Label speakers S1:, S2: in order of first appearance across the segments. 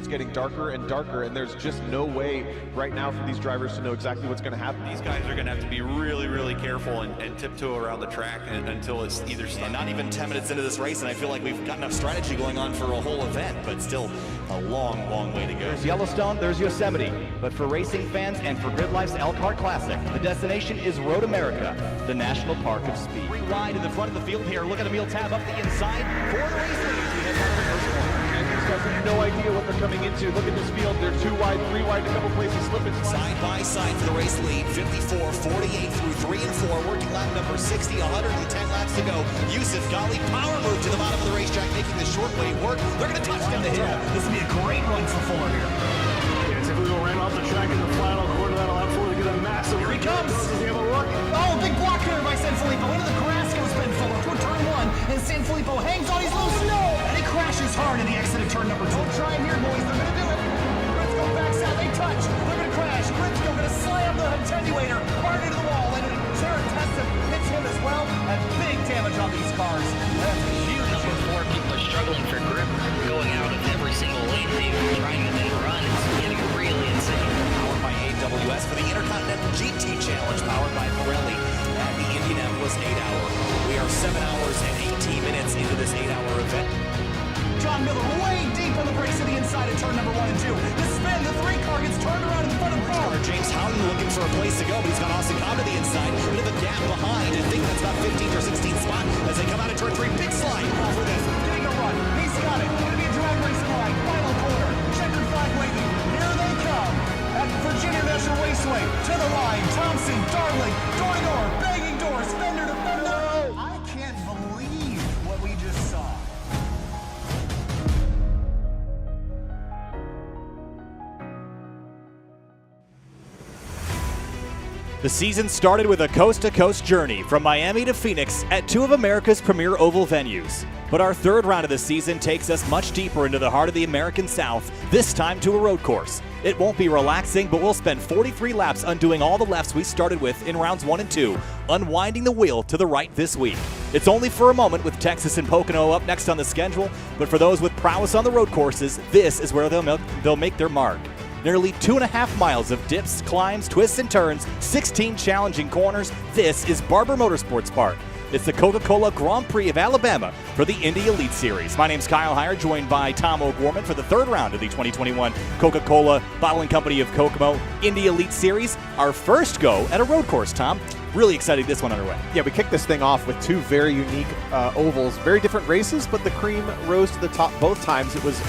S1: it's getting darker and darker, and there's just no way right now for these drivers to know exactly what's going to happen.
S2: These guys are going to have to be really, really careful and tiptoe around the track until it's either stuck.
S3: Not even 10 minutes into this race, and I feel like we've got enough strategy going on for a whole event, but still a long, long way to go.
S4: There's Yellowstone, there's Yosemite, but for racing fans and for Grid Life's Elkhart Classic, the destination is Road America, the National Park of Speed.
S5: Free ride in the front of the field here. Look at Emil Tab up the inside for the race lead. We head down to the first corner.
S1: And these guys have no idea what they're coming into. Look at this field. They're 2 wide, 3 wide, a couple places slip and slide.
S3: Side by side for the race lead, 54-48 through 3 and 4, working lap number 60, 110 laps to go. Yusuf Ghali power move to the bottom of the racetrack, making the short way work. They're going to touch down the hill.
S5: This will be a great run for Fuller here.
S6: Yeah, typically we'll ran off the track in the final quarter. That'll allow Fuller to get a massive.
S5: Here he comes.
S6: Does he have a look?
S5: Oh, big block here by Sanfilippo. Into the grass goes Ben Fuller toward turn 1, and Sanfilippo hangs on. He's loose. No! And he crashes hard in the exit of turn number 2. Don't try him here, boys. They're going to do it. Let's go backside. They touch. They're going to crash. Briscoe going to slam the attenuator hard into the wall, and Jared Tesson hits him as well. And big damage on these cars. That's a huge
S7: Number 4, people are struggling for grip, going out of every single lane, trying to then run. It's getting really insane.
S3: Powered by AWS for the Intercontinental GT Challenge, powered by Pirelli at the Indianapolis 8-hour. We are 7 hours and 18 minutes into this 8-hour event.
S5: John Miller way deep on the brakes to the inside of turn number 1 and 2. The spin, the 3 car gets turned around in front of the car.
S3: James Houghton looking for a place to go, but he's got Austin Cobb to the inside. A bit of a gap behind. I think that's about 15th or 16th spot as they come out of turn 3. Big slide for this.
S5: Getting a run. He's got it. Going to be a drag racing line. Final corner. Checkered flag waving. Here they come. At Virginia National Raceway. To the line. Thompson, Darling, door to door. Banging doors. Fender to fender. I can't believe what we just saw. The season started with a coast-to-coast journey from Miami to Phoenix at 2 of America's premier oval venues. But our third round of the season takes us much deeper into the heart of the American South, this time to a road course. It won't be relaxing, but we'll spend 43 laps undoing all the lefts we started with in rounds 1 and 2, unwinding the wheel to the right this week. It's only for a moment with Texas and Pocono up next on the schedule, but for those with prowess on the road courses, this is where they'll make their mark. Nearly 2.5 miles of dips, climbs, twists, and turns, 16 challenging corners. This is Barber Motorsports Park. It's the Coca-Cola Grand Prix of Alabama for the Indy Elite Series. My name's Kyle Heyer, joined by Tom O'Gorman for the third round of the 2021 Coca-Cola Bottling Company of Kokomo Indy Elite Series. Our first go at a road course, Tom. Really excited this one underway.
S1: Yeah, we kicked this thing off with 2 very unique ovals, very different races, but the cream rose to the top both times. It was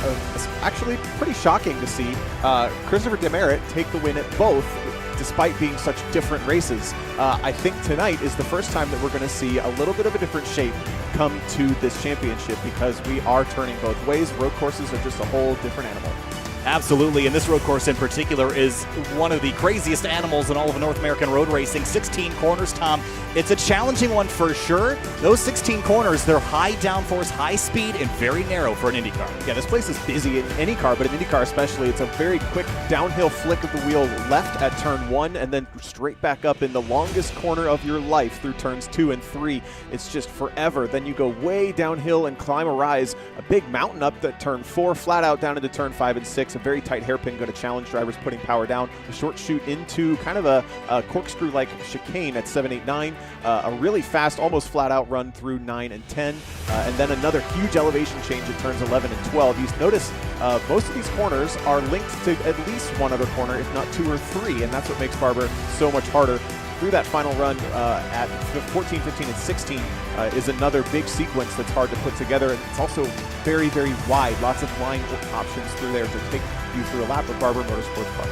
S1: actually pretty shocking to see Christopher Demeritt take the win at both, despite being such different races. I think tonight is the first time that we're going to see a little bit of a different shape come to this championship, because we are turning both ways. Road courses are just a whole different animal.
S5: Absolutely, and this road course in particular is one of the craziest animals in all of North American road racing. 16 corners, Tom. It's a challenging one for sure. Those 16 corners, they're high downforce, high speed, and very narrow for an IndyCar.
S1: Yeah, this place is busy in any car, but in IndyCar especially, it's a very quick downhill flick of the wheel left at turn 1 and then straight back up in the longest corner of your life through turns 2 and 3. It's just forever. Then you go way downhill and climb a rise, a big mountain up at turn 4, flat out down into turn 5 and 6. A very tight hairpin going to challenge drivers putting power down. A short shoot into kind of a corkscrew-like chicane at 7, 8, 9. A really fast, almost flat-out run through 9 and 10. And then another huge elevation change at turns 11 and 12. You notice most of these corners are linked to at least one other corner, if not 2 or 3, and that's what makes Barber so much harder. Through that final run at 14, 15, and 16 is another big sequence that's hard to put together. And it's also very, very wide. Lots of line options through there to take you through a lap of Barber Motorsports Park.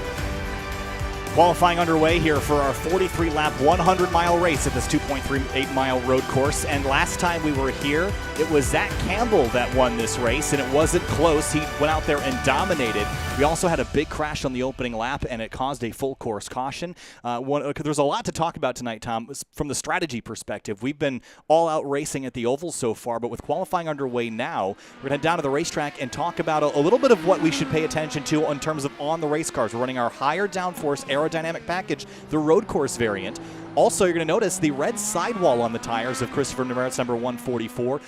S5: Qualifying underway here for our 43-lap, 100-mile race at this 2.38-mile road course. And last time we were here, it was Zach Campbell that won this race, and it wasn't close. He went out there and dominated. We also had a big crash on the opening lap, and it caused a full course caution. There's a lot to talk about tonight, Tom. From the strategy perspective, we've been all out racing at the oval so far, but with qualifying underway now, we're going to head down to the racetrack and talk about a little bit of what we should pay attention to in terms of on the race cars. We're running our higher downforce aerodynamic package, the road course variant. Also, you're going to notice the red sidewall on the tires of Christopher Demeritt's number 144.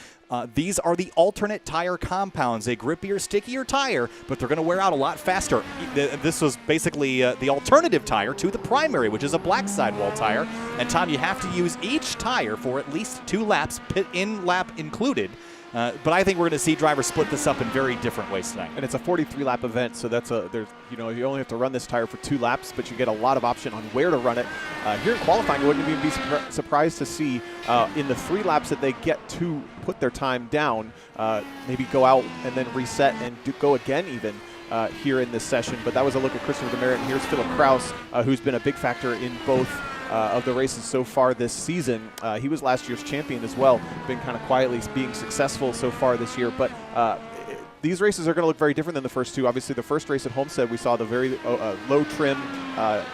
S5: These are the alternate tire compounds, a grippier, stickier tire, but they're going to wear out a lot faster. This was basically the alternative tire to the primary, which is a black sidewall tire. And Tom, you have to use each tire for at least 2 laps, pit in lap included. But I think we're going to see drivers split this up in very different ways tonight.
S1: And it's a 43-lap event, so that's you only have to run this tire for 2 laps, but you get a lot of option on where to run it. Here in qualifying, I wouldn't even be surprised to see in the 3 laps that they get to put their time down, maybe go out and then reset and go again even. Here in this session, but that was a look at Christopher Demeritt, and here's Philip Kraus, who's been a big factor in both of the races so far this season. He was last year's champion as well, been kind of quietly being successful so far this year, but these races are going to look very different than the first 2. Obviously, the first race at Homestead, we saw the very low trim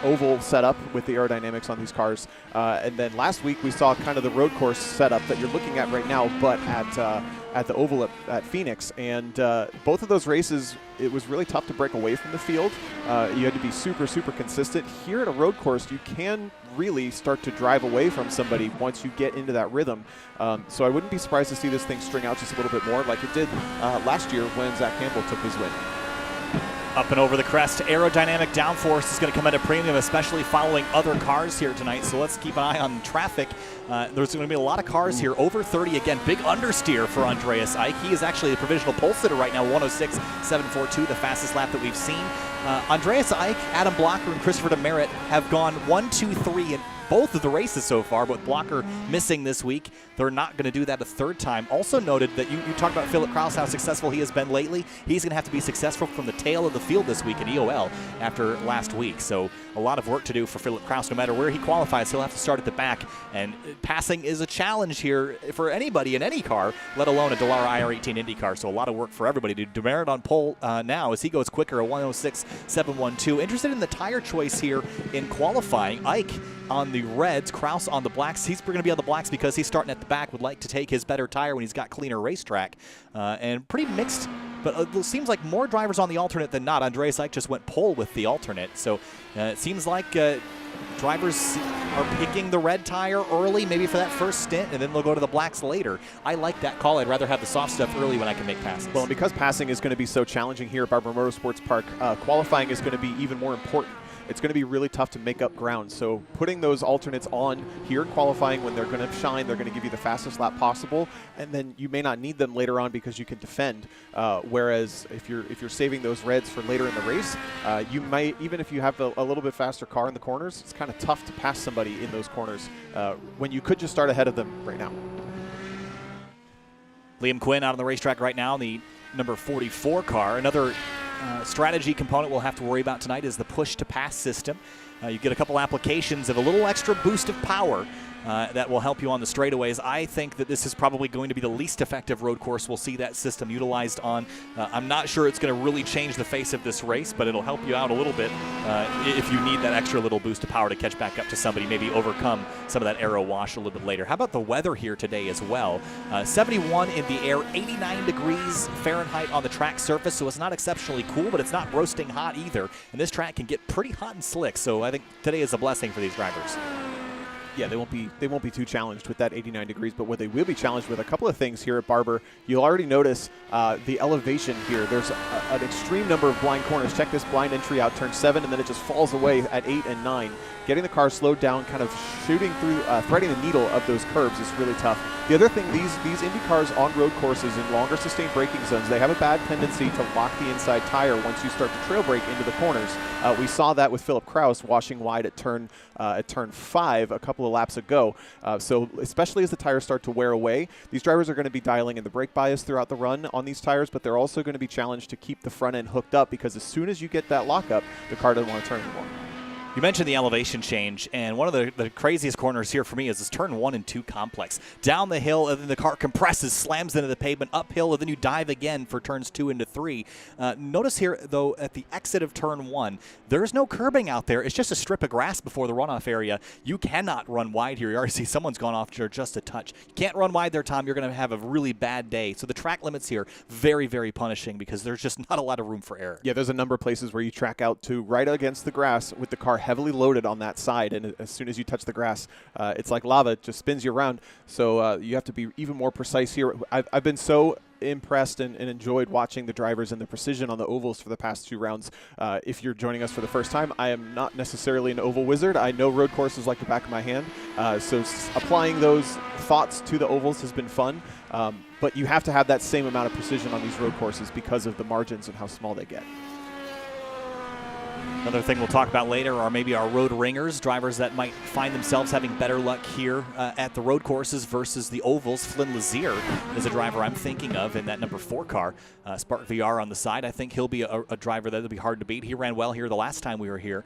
S1: oval setup with the aerodynamics on these cars. And then last week, we saw kind of the road course setup that you're looking at right now, but at the oval at Phoenix. And both of those races, it was really tough to break away from the field. You had to be super, super consistent. Here at a road course, you can really start to drive away from somebody once you get into that rhythm. So I wouldn't be surprised to see this thing string out just a little bit more like it did last year when Zach Campbell took his win.
S5: Up and over the crest, aerodynamic downforce is going to come at a premium, especially following other cars here tonight. So let's keep an eye on traffic. There's going to be a lot of cars here, over 30. Again, big understeer for Andreas Eick. He is actually a provisional pole sitter right now, 106.742, the fastest lap that we've seen. Andreas Eick, Adam Blocker, and Christopher Demeritt have gone 1, 2, 3 in both of the races so far, but Blocker missing this week. They're not going to do that a 3rd time. Also noted that you talked about Philip Kraus, how successful he has been lately. He's going to have to be successful from the tail of the field this week at EOL after last week. So a lot of work to do for Philip Kraus. No matter where he qualifies, he'll have to start at the back. And passing is a challenge here for anybody in any car, let alone a Dallara IR18 Indy car. So a lot of work for everybody. Demeritt on pole now as he goes quicker, a 106.712. Interested in the tire choice here in qualifying. Eick on the reds, Kraus on the blacks. He's going to be on the blacks because he's starting at the back, would like to take his better tire when he's got cleaner racetrack. And pretty mixed, but it seems like more drivers on the alternate than not. Andreas Eick just went pole with the alternate. So it seems like drivers are picking the red tire early, maybe for that first stint, and then they'll go to the blacks later. I like that call. I'd rather have the soft stuff early when I can make passes.
S1: Well, and because passing is going to be so challenging here at Barber Motorsports Park, qualifying is going to be even more important. It's going to be really tough to make up ground. So putting those alternates on here in qualifying when they're going to shine, they're going to give you the fastest lap possible, and then you may not need them later on because you can defend. Whereas if you're saving those reds for later in the race, you might, even if you have a little bit faster car in the corners, it's kind of tough to pass somebody in those corners when you could just start ahead of them right now.
S5: Liam Quinn out on the racetrack right now in the number 44 car. Another strategy component we'll have to worry about tonight is the push-to-pass system. You get a couple applications of a little extra boost of power that will help you on the straightaways. I think that this is probably going to be the least effective road course we'll see that system utilized on. I'm not sure it's going to really change the face of this race, but it'll help you out a little bit if you need that extra little boost of power to catch back up to somebody, maybe overcome some of that aero wash a little bit later. How about the weather here today as well? 71 in the air, 89 degrees Fahrenheit on the track surface, so it's not exceptionally cool, but it's not roasting hot either. And this track can get pretty hot and slick, so I think today is a blessing for these drivers.
S1: Yeah, they won't be too challenged with that 89 degrees, but what they will be challenged with a couple of things here at Barber. You'll already notice the elevation here. There's an extreme number of blind corners. Check this blind entry out, turn 7, and then it just falls away at 8 and 9. Getting the car slowed down, kind of shooting through, threading the needle of those curbs is really tough. The other thing, these Indy cars on road courses in longer sustained braking zones, they have a bad tendency to lock the inside tire once you start to trail brake into the corners. We saw that with Philip Kraus washing wide at turn 5 a couple of laps ago. So especially as the tires start to wear away, these drivers are going to be dialing in the brake bias throughout the run on these tires, but they're also going to be challenged to keep the front end hooked up because as soon as you get that lockup, the car doesn't want to turn anymore.
S5: You mentioned the elevation change, and one of the craziest corners here for me is this turn 1 and 2 complex. Down the hill, and then the car compresses, slams into the pavement, uphill, and then you dive again for turns 2 into 3. Notice here, though, at the exit of turn 1, there's no curbing out there. It's just a strip of grass before the runoff area. You cannot run wide here. You already see someone's gone off just a touch. You can't run wide there, Tom. You're going to have a really bad day. So the track limits here, very, very punishing because there's just not a lot of room for error.
S1: Yeah, there's a number of places where you track out to right against the grass with the car heavily loaded on that side, and as soon as you touch the grass, it's like lava. It just spins you around. So you have to be even more precise here. I've been so impressed and enjoyed watching the drivers and the precision on the ovals for the past 2 rounds. If you're joining us for the first time, I am not necessarily an oval wizard. I know road courses like the back of my hand, so applying those thoughts to the ovals has been fun, but you have to have that same amount of precision on these road courses because of the margins and how small they get.
S5: Another thing we'll talk about later are maybe our road ringers, drivers that might find themselves having better luck here at the road courses versus the ovals. Flynn Lazier is a driver I'm thinking of in that number 4 car. Spark VR on the side. I think he'll be a driver that will be hard to beat. He ran well here the last time we were here.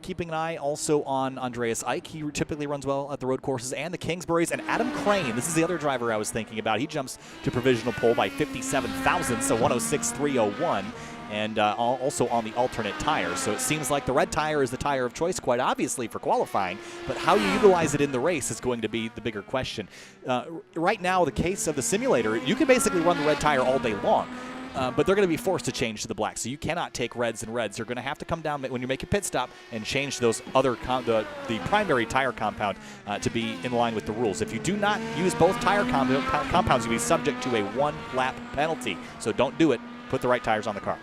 S5: Keeping an eye also on Andreas Eich. He typically runs well at the road courses and the Kingsburys. And Adam Crane, this is the other driver I was thinking about. He jumps to provisional pole by 57 thousandths, so 106.301. And also on the alternate tire. So it seems like the red tire is the tire of choice, quite obviously, for qualifying, but how you utilize it in the race is going to be the bigger question. Right now, the case of the simulator, you can basically run the red tire all day long, but they're going to be forced to change to the black. So you cannot take reds and reds. You're going to have to come down when you make a pit stop and change those other the primary tire compound to be in line with the rules. If you do not use both tire compounds, you'll be subject to a 1-lap penalty. So don't do it. Put the right tires on the car.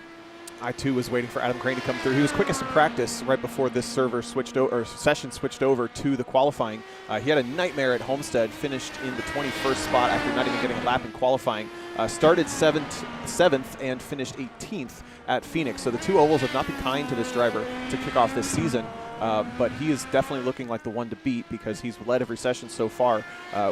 S1: I too was waiting for Adam Crane to come through. He was quickest in practice right before this session switched over to the qualifying. He had a nightmare at Homestead, finished in the 21st spot after not even getting a lap in qualifying. Started 7th and finished 18th at Phoenix. So the 2 ovals have not been kind to this driver to kick off this season. But he is definitely looking like the one to beat because he's led every session so far.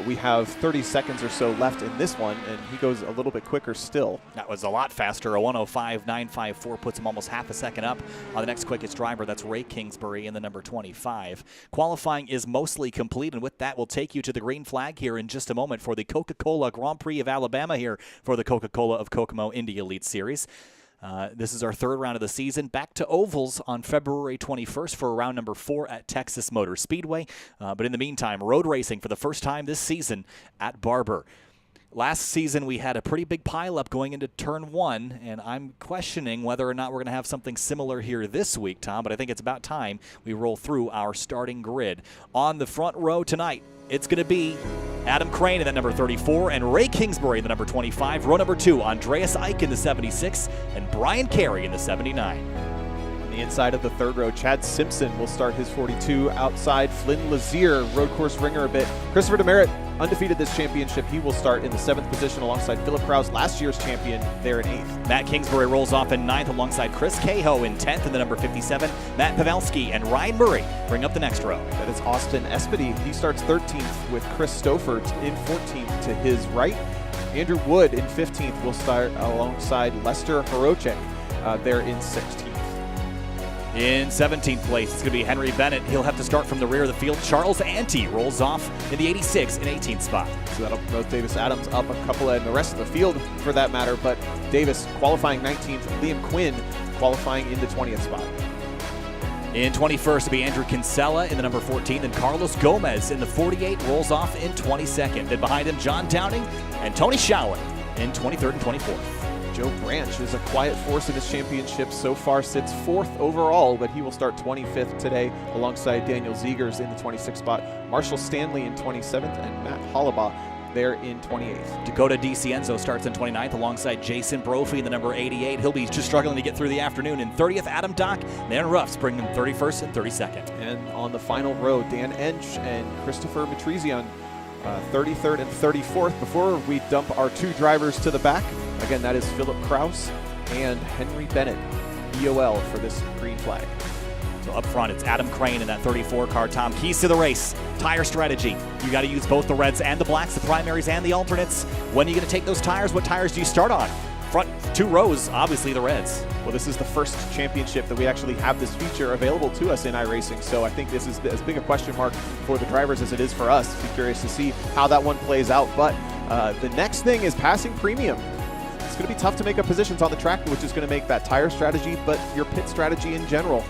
S1: We have 30 seconds or so left in this one, and he goes a little bit quicker still.
S5: That was a lot faster. A 105.954 puts him almost half a second up on the next quickest driver. That's Ray Kingsbury in the number 25. Qualifying is mostly complete, and with that, we'll take you to the green flag here in just a moment for the Coca-Cola Grand Prix of Alabama here for the Coca-Cola of Kokomo Indy Elite Series. This is our 3rd round of the season. Back to ovals on February 21st for round number 4 at Texas Motor Speedway. But in the meantime, road racing for the first time this season at Barber. Last season, we had a pretty big pileup going into turn 1, and I'm questioning whether or not we're going to have something similar here this week, Tom, but I think it's about time we roll through our starting grid. On the front row tonight, it's going to be Adam Crane in the number 34 and Ray Kingsbury in the number 25. Row number 2, Andreas Eich in the 76 and Brian Carey in the 79.
S1: On the inside of the 3rd row, Chad Simpson will start his 42. Outside, Flynn Lazier, road course ringer a bit. Christopher Demeritt, undefeated this championship. He will start in the 7th position alongside Philip Krause, last year's champion, there in 8th.
S5: Matt Kingsbury rolls off in 9th alongside Chris Cahoe in 10th in the number 57. Matt Pavelski and Ryan Murray bring up the next row.
S1: That is Austin Espedy. He starts 13th with Chris Stouffer in 14th to his right. Andrew Wood in 15th will start alongside Lester Horocek there in 16th.
S5: In 17th place, it's going to be Henry Bennett. He'll have to start from the rear of the field. Charles Ante rolls off in the 86 and 18th spot.
S1: So that'll promote Davis Adams up a couple and the rest of the field for that matter. But Davis qualifying 19th, Liam Quinn qualifying in the 20th spot.
S5: In 21st, it'll be Andrew Kinsella in the number 14, and Carlos Gomez in the 48 rolls off in 22nd. Then behind him, John Downing and Tony Schauer in 23rd and 24th.
S1: Joe Branch is a quiet force in this championship. So far sits 4th overall, but he will start 25th today alongside Daniel Ziegers in the 26th spot, Marshall Stanley in 27th, and Matt Hollabaugh there in 28th.
S5: Dakota DiCienzo starts in 29th alongside Jason Brophy in the number 88. He'll be just struggling to get through the afternoon. In 30th, Adam Dock and Aaron Ruffs bring him 31st and 32nd.
S1: And on the final row, Dan Ench and Christopher Matrizian, 33rd and 34th. Before we dump our 2 drivers to the back, again, that is Philip Krause and Henry Bennett, EOL for this green flag.
S5: So up front, it's Adam Crane in that 34 car. Tom, keys to the race, tire strategy. You got to use both the reds and the blacks, the primaries and the alternates. When are you going to take those tires? What tires do you start on? Front 2 rows, obviously the reds.
S1: Well, this is the first championship that we actually have this feature available to us in iRacing, so I think this is as big a question mark for the drivers as it is for us. Be curious to see how that one plays out, but the next thing is passing premium. It's going to be tough to make up positions on the track, which is going to make that tire strategy, but your pit strategy in general,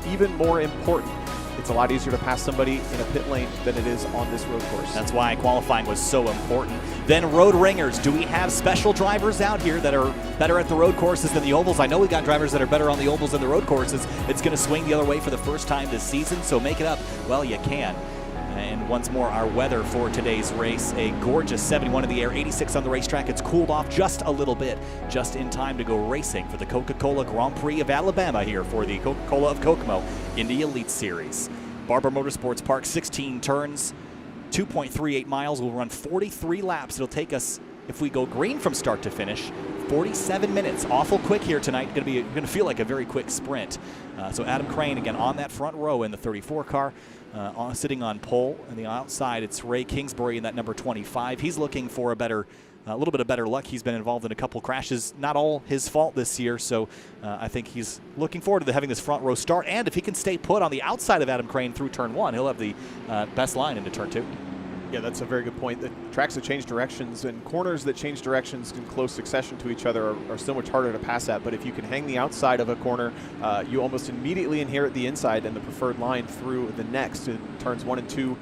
S1: even more important. it's a lot easier to pass somebody in a pit lane than it is on this road course.
S5: That's why qualifying was so important. Then road ringers. Do we have special drivers out here that are better at the road courses than the ovals? I know we got drivers that are better on the ovals than the road courses. It's going to swing the other way for the first time this season, so make it up while you can. And once more, our weather for today's race, a gorgeous 71 in the air, 86 on the racetrack. It's cooled off just a little bit, just in time to go racing for the Coca-Cola Grand Prix of Alabama here for the Coca-Cola of Kokomo in the Elite Series. Barber Motorsports Park, 16 turns, 2.38 miles. We'll run 43 laps. It'll take us, if we go green from start to finish, 47 minutes. Awful quick here tonight. Going to feel like a very quick sprint. So Adam Crane again on that front row in the 34 car. Sitting on pole. On the outside, it's Ray Kingsbury in that number 25. He's looking for a little bit of better luck. He's been involved in a couple crashes. Not all his fault this year, so I think he's looking forward to having this front row start. And if he can stay put on the outside of Adam Crane through turn 1, he'll have the best line into turn 2.
S1: Yeah, that's a very good point. The tracks that change directions and corners that change directions in close succession to each other are so much harder to pass at. But if you can hang the outside of a corner, you almost immediately inherit the inside and the preferred line through the next. And turns 1 and 2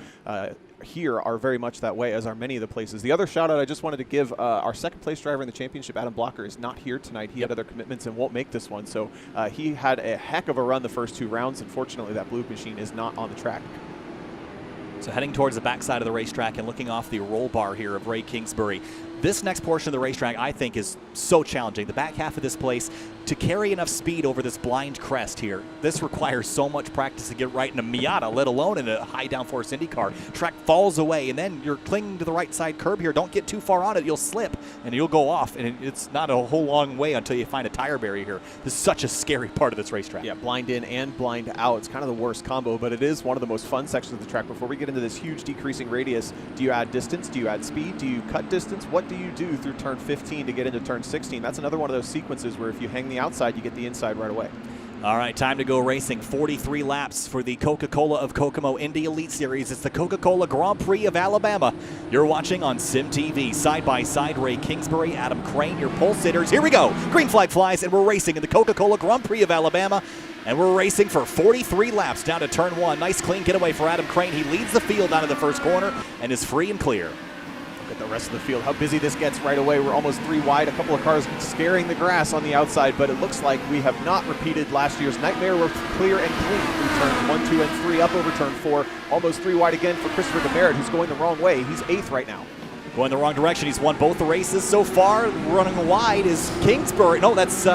S1: here are very much that way, as are many of the places. The other shout out I just wanted to give, our second place driver in the championship, Adam Blocker, is not here tonight. He had other commitments and won't make this one. So he had a heck of a run the first 2 rounds. Unfortunately, that blue machine is not on the track.
S5: So heading towards the backside of the racetrack and looking off the roll bar here of Ray Kingsbury. This next portion of the racetrack, I think, is so challenging. The back half of this place, to carry enough speed over this blind crest here, this requires so much practice to get right in a Miata, let alone in a high downforce Indy car. Track falls away, and then you're clinging to the right side curb here. Don't get too far on it. You'll slip, and you'll go off, and it's not a whole long way until you find a tire barrier here. This is such a scary part of this racetrack.
S1: Yeah, blind in and blind out. It's kind of the worst combo, but it is one of the most fun sections of the track. Before we get into this huge decreasing radius, do you add distance? Do you add speed? Do you cut distance? What do you do through turn 15 to get into turn 16? That's another one of those sequences where if you hang the outside, you get the inside right away.
S5: All right, time to go racing. 43 laps for the Coca-Cola of Kokomo Indy Elite Series. It's the Coca-Cola Grand Prix of Alabama. You're watching on Sim TV. Side by side, Ray Kingsbury, Adam Crane, your pole sitters. Here we go. Green flag flies, and we're racing in the Coca-Cola Grand Prix of Alabama. And we're racing for 43 laps down to turn 1. Nice clean getaway for Adam Crane. He leads the field down to the first corner and is free and clear.
S1: Look at the rest of the field, how busy this gets right away. We're almost 3 wide. A couple of cars scaring the grass on the outside, but it looks like we have not repeated last year's nightmare. We're clear and clean through turn 1, 2, and 3, up over turn 4. Almost 3 wide again for Christopher Demeritt, who's going the wrong way. He's 8th right now.
S5: Going the wrong direction. He's won both the races so far. Running wide is Kingsbury. No, that's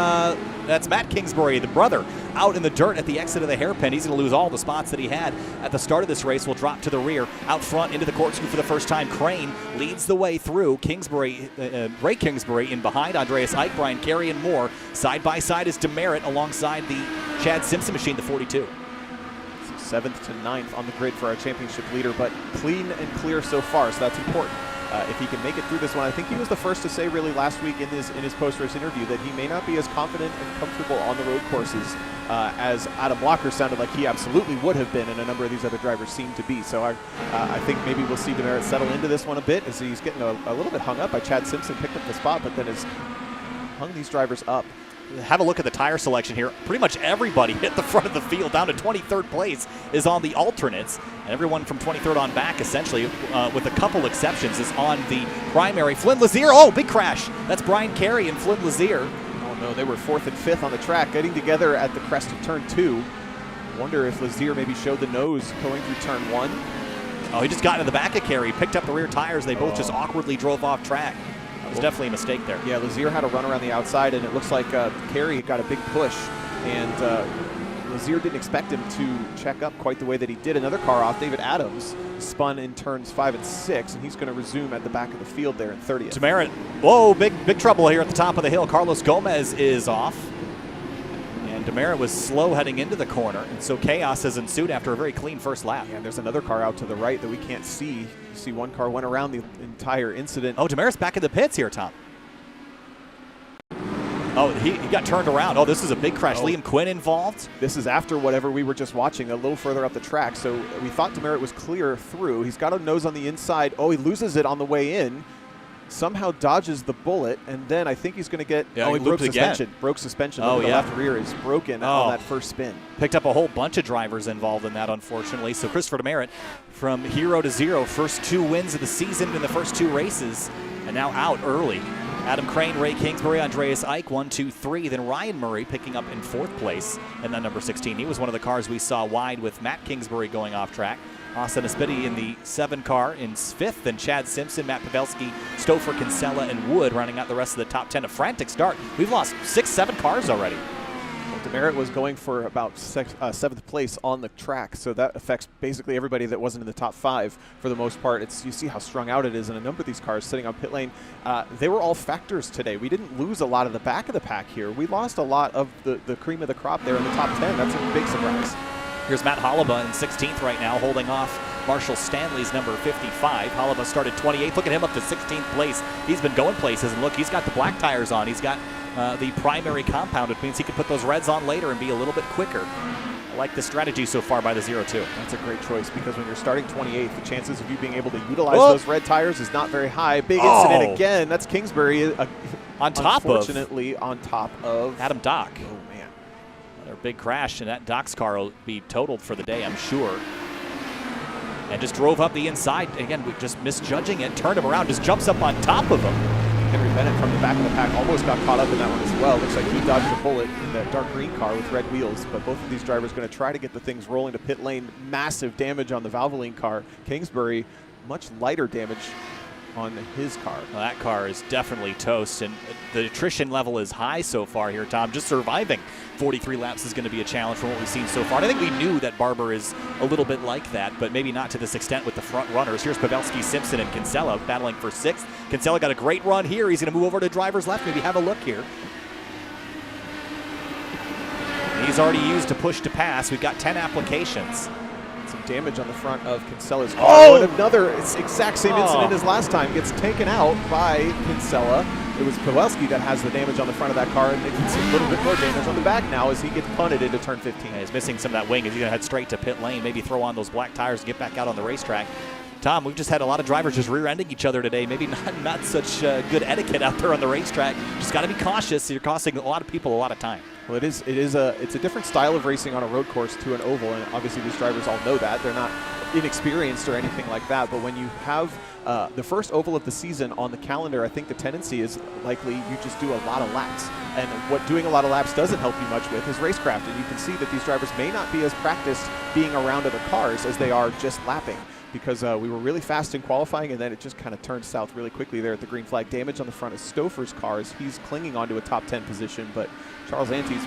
S5: Matt Kingsbury, the brother, out in the dirt at the exit of the hairpin. He's going to lose all the spots that he had at the start of this race. Will drop to the rear. Out front into the corkscrew for the first time. Crane leads the way through. Kingsbury, Ray Kingsbury in behind. Andreas Ike, Brian Carey, and more. Side by side is Demeritt alongside the Chad Simpson machine, the 42.
S1: 7th to 9th on the grid for our championship leader, but clean and clear so far, so that's important. If he can make it through this one, I think he was the first to say really last week in his post-race interview that he may not be as confident and comfortable on the road courses as Adam Blocker sounded like he absolutely would have been, and a number of these other drivers seem to be. So I think maybe we'll see Demeritt settle into this one a bit as he's getting a little bit hung up by Chad Simpson, picked up the spot, but then has hung these drivers up.
S5: Have a look at the tire selection here. Pretty much everybody hit the front of the field. Down to 23rd place is on the alternates. And everyone from 23rd on back, essentially, with a couple exceptions, is on the primary. Flynn Lazier, oh, big crash. That's Brian Carey and Flynn Lazier.
S1: Oh, no, they were 4th and 5th on the track, getting together at the crest of turn 2. Wonder if Lazier maybe showed the nose going through turn 1.
S5: Oh, he just got into the back of Carey, picked up the rear tires. They both just awkwardly drove off track. It was definitely a mistake there.
S1: Yeah, Lazier had a run around the outside, and it looks like Carey got a big push, and Lazier didn't expect him to check up quite the way that he did. Another car off, David Adams, spun in turns 5 and 6, and he's going to resume at the back of the field there in 30th.
S5: Demeritt, whoa, big trouble here at the top of the hill. Carlos Gomez is off. And Demeritt was slow heading into the corner, and so chaos has ensued after a very clean first lap.
S1: Yeah, and there's another car out to the right that we can't see. You see one car went around the entire incident.
S5: Oh, Demeritt's back in the pits here, Tom. Oh, he got turned around. Oh, this is a big crash.
S1: Oh.
S5: Liam Quinn involved.
S1: This is after whatever we were just watching, a little further up the track. So we thought Demeritt was clear through. He's got a nose on the inside. Oh, he loses it on the way in. somehow dodges the bullet, and then I think he's going to get.
S5: Yeah,
S1: he broke
S5: looped
S1: suspension.
S5: again.
S1: Broke suspension.
S5: Oh,
S1: The
S5: yeah.
S1: left rear is broken on that first spin.
S5: Picked up a whole bunch of drivers involved in that, unfortunately. So Christopher Demeritt from hero to zero, first 2 wins of the season in the first 2 races, and now out early. Adam Crane, Ray Kingsbury, Andreas Ike, 1, 2, 3. Then Ryan Murray picking up in 4th place, and then number 16. He was one of the cars we saw wide with Matt Kingsbury going off track. Austin Aspiti in the 7 car in 5th, then Chad Simpson, Matt Pavelski, Stouffer, Kinsella, and Wood rounding out the rest of the top 10. A frantic start. We've lost 6, 7 cars already.
S1: Demeritt was going for about 7th place on the track, so that affects basically everybody that wasn't in the top 5 for the most part. You see how strung out it is, and a number of these cars sitting on pit lane, they were all factors today. We didn't lose a lot of the back of the pack here. We lost a lot of the cream of the crop there in the top 10. That's a big surprise.
S5: Here's Matt Holleba in 16th right now, holding off Marshall Stanley's number 55. Holleba started 28th. Look at him up to 16th place. He's been going places, and look, he's got the black tires on. He's got the primary compound, which means he can put those reds on later and be a little bit quicker. I like the strategy so far by the 0-2.
S1: That's a great choice, because when you're starting 28th, the chances of you being able to utilize those red tires is not very high. Big incident again. That's Kingsbury unfortunately on top of
S5: Adam Dock.
S1: Oh, man.
S5: Another big crash, and that Dock's car will be totaled for the day, I'm sure. And just drove up the inside. Again, we're just misjudging it. Turned him around, just jumps up on top of him.
S1: Henry Bennett from the back of the pack almost got caught up in that one as well. Looks like he dodged a bullet in that dark green car with red wheels, but both of these drivers going to try to get the things rolling to pit lane. Massive damage on the Valvoline car. Kingsbury, much lighter damage on his car.
S5: Well, that car is definitely toast, and the attrition level is high so far here, Tom. Just surviving 43 laps is going to be a challenge from what we've seen so far. And I think we knew that Barber is a little bit like that, but maybe not to this extent with the front runners. Here's Pavelski, Simpson, and Kinsella battling for 6th. Kinsella got a great run here. He's going to move over to driver's left. Maybe have a look here. He's already used a push to pass. We've got 10 applications.
S1: Some damage on the front of Kinsella's car. Oh! And another exact same incident as last time. Gets taken out by Kinsella. It was Pavelski that has the damage on the front of that car, and they can see a little bit more damage on the back now as he gets punted into turn 15.
S5: Yeah, he's missing some of that wing. He's going to head straight to pit lane, maybe throw on those black tires and get back out on the racetrack. Tom, we've just had a lot of drivers just rear-ending each other today. Maybe not such good etiquette out there on the racetrack. Just got to be cautious. You're costing a lot of people a lot of time.
S1: Well, it's a different style of racing on a road course to an oval, and obviously these drivers all know that. They're not inexperienced or anything like that, but when you have the first oval of the season on the calendar, I think the tendency is likely you just do a lot of laps. And what doing a lot of laps doesn't help you much with is racecraft, and you can see that these drivers may not be as practiced being around other cars as they are just lapping, because we were really fast in qualifying, and then it just kind of turned south really quickly there at the green flag. Damage on the front of Stouffer's cars. He's clinging onto a top 10 position, but Charles Antes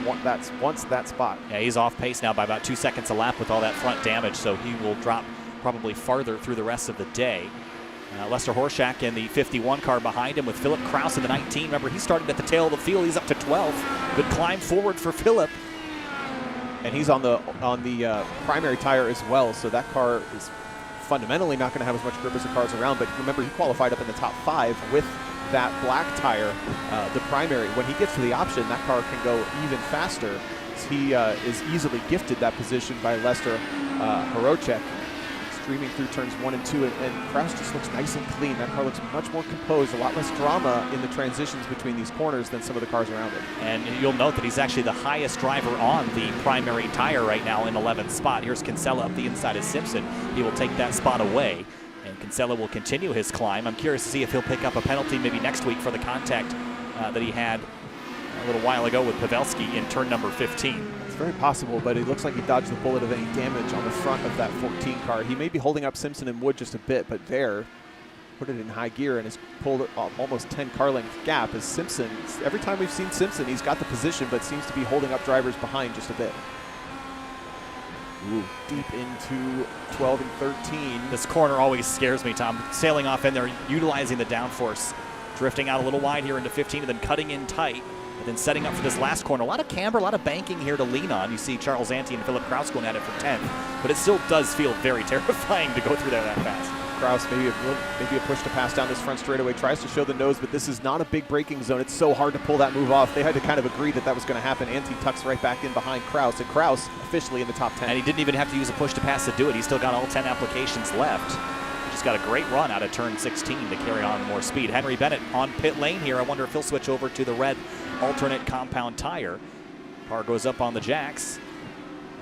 S1: wants that spot.
S5: Yeah, he's off pace now by about 2 seconds a lap with all that front damage, so he will drop probably farther through the rest of the day. Lester Horschak in the 51 car behind him with Philip Kraus in the 19. Remember, he started at the tail of the field. He's up to 12. Good climb forward for Philip.
S1: And he's on the primary tire as well, so that car is fundamentally not going to have as much grip as the cars around. But remember, he qualified up in the top 5 with that black tire, the primary. When he gets to the option, that car can go even faster. He is easily gifted that position by Lester Horschak. Streaming through turns 1 and 2, and Kraus just looks nice and clean. That car looks much more composed, a lot less drama in the transitions between these corners than some of the cars around it.
S5: And you'll note that he's actually the highest driver on the primary tire right now in 11th spot. Here's Kinsella up the inside of Simpson. He will take that spot away, and Kinsella will continue his climb. I'm curious to see if he'll pick up a penalty maybe next week for the contact that he had a little while ago with Pavelski in turn number 15.
S1: It's very possible, but it looks like he dodged the bullet of any damage on the front of that 14 car. He may be holding up Simpson and Wood just a bit, but there, put it in high gear and has pulled almost 10 car length gap as Simpson, every time we've seen Simpson, he's got the position, but seems to be holding up drivers behind just a bit. Ooh, deep into 12 and 13.
S5: This corner always scares me, Tom. Sailing off in there, utilizing the downforce, drifting out a little wide here into 15 and then cutting in tight. And then setting up for this last corner. A lot of camber, a lot of banking here to lean on. You see Charles Ante and Philip Kraus going at it for 10th. But it still does feel very terrifying to go through there that fast.
S1: Kraus maybe a push to pass down this front straightaway. Tries to show the nose, but this is not a big braking zone. It's so hard to pull that move off. They had to kind of agree that was going to happen. Ante tucks right back in behind Kraus, and Kraus officially in the top 10.
S5: And he didn't even have to use a push to pass to do it. He's still got all 10 applications left. Just got a great run out of turn 16 to carry on more speed. Henry Bennett on pit lane here. I wonder if he'll switch over to the red alternate compound tire. Car goes up on the jacks,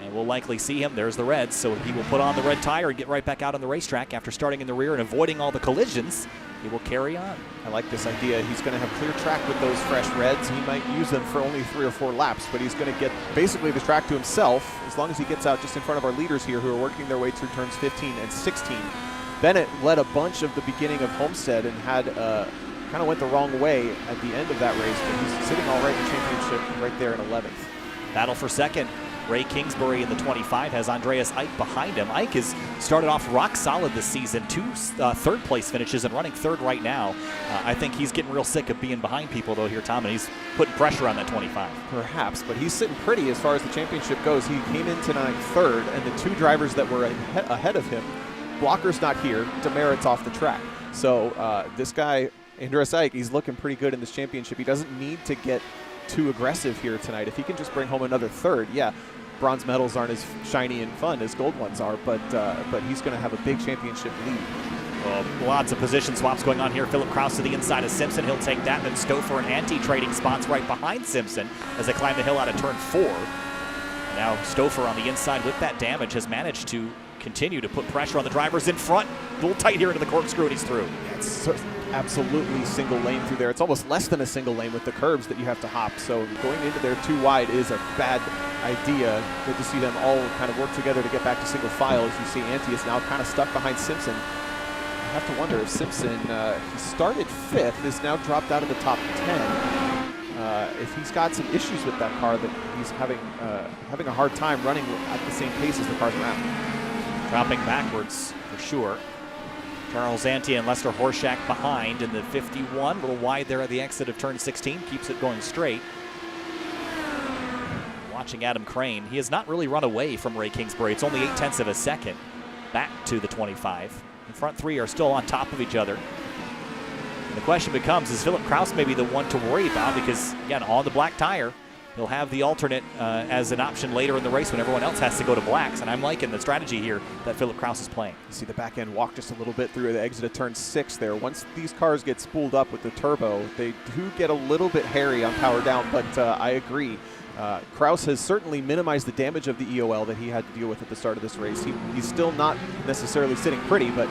S5: and we'll likely see him. There's the red, so he will put on the red tire and get right back out on the racetrack after starting in the rear and avoiding all the collisions. He will carry on.
S1: I like this idea. He's going to have clear track with those fresh reds. He might use them for only 3 or 4 laps, but he's going to get basically the track to himself as long as he gets out just in front of our leaders here who are working their way through turns 15 and 16. Bennett led a bunch of the beginning of Homestead and had kind of went the wrong way at the end of that race, but he's sitting all right in the championship right there in 11th.
S5: Battle for second. Ray Kingsbury in the 25 has Andreas Ike behind him. Ike has started off rock solid this season, 2 third-place finishes and running third right now. I think he's getting real sick of being behind people, though, here, Tom, and he's putting pressure on that 25.
S1: Perhaps, but he's sitting pretty as far as the championship goes. He came in tonight third, and the 2 drivers that were ahead of him, Blocker's not here, Demeritt's off the track. So this guy, Andreas Ike, he's looking pretty good in this championship. He doesn't need to get too aggressive here tonight. If he can just bring home another third, yeah, bronze medals aren't as shiny and fun as gold ones are, but he's going to have a big championship lead.
S5: Well, lots of position swaps going on here. Philip Kraus to the inside of Simpson. He'll take that. And then Stouffer and Ante trading spots right behind Simpson as they climb the hill out of turn 4. And now Stouffer on the inside with that damage has managed to continue to put pressure on the drivers in front. A little tight here into the corkscrew, and he's through.
S1: Yeah, it's absolutely single lane through there. It's almost less than a single lane with the curbs that you have to hop. So going into there too wide is a bad idea. Good to see them all kind of work together to get back to single file. As you see, Ante is now kind of stuck behind Simpson. I have to wonder if Simpson, he started 5th, is now dropped out of the top 10. If he's got some issues with that car, that he's having a hard time running at the same pace as the cars around.
S5: Dropping backwards for sure. Charles Ante and Lester Horshack behind in the 51. A little wide there at the exit of turn 16. Keeps it going straight. Watching Adam Crane. He has not really run away from Ray Kingsbury. It's only 0.8 of a second back to the 25. The front 3 are still on top of each other. And the question becomes, is Philip Kraus maybe the one to worry about? Because, again, on the black tire, he'll have the alternate as an option later in the race when everyone else has to go to blacks. And I'm liking the strategy here that Philip Kraus is playing.
S1: You see the back end walk just a little bit through the exit of turn 6 there. Once these cars get spooled up with the turbo, they do get a little bit hairy on power down, but I agree. Kraus has certainly minimized the damage of the EOL that he had to deal with at the start of this race. He's still not necessarily sitting pretty, but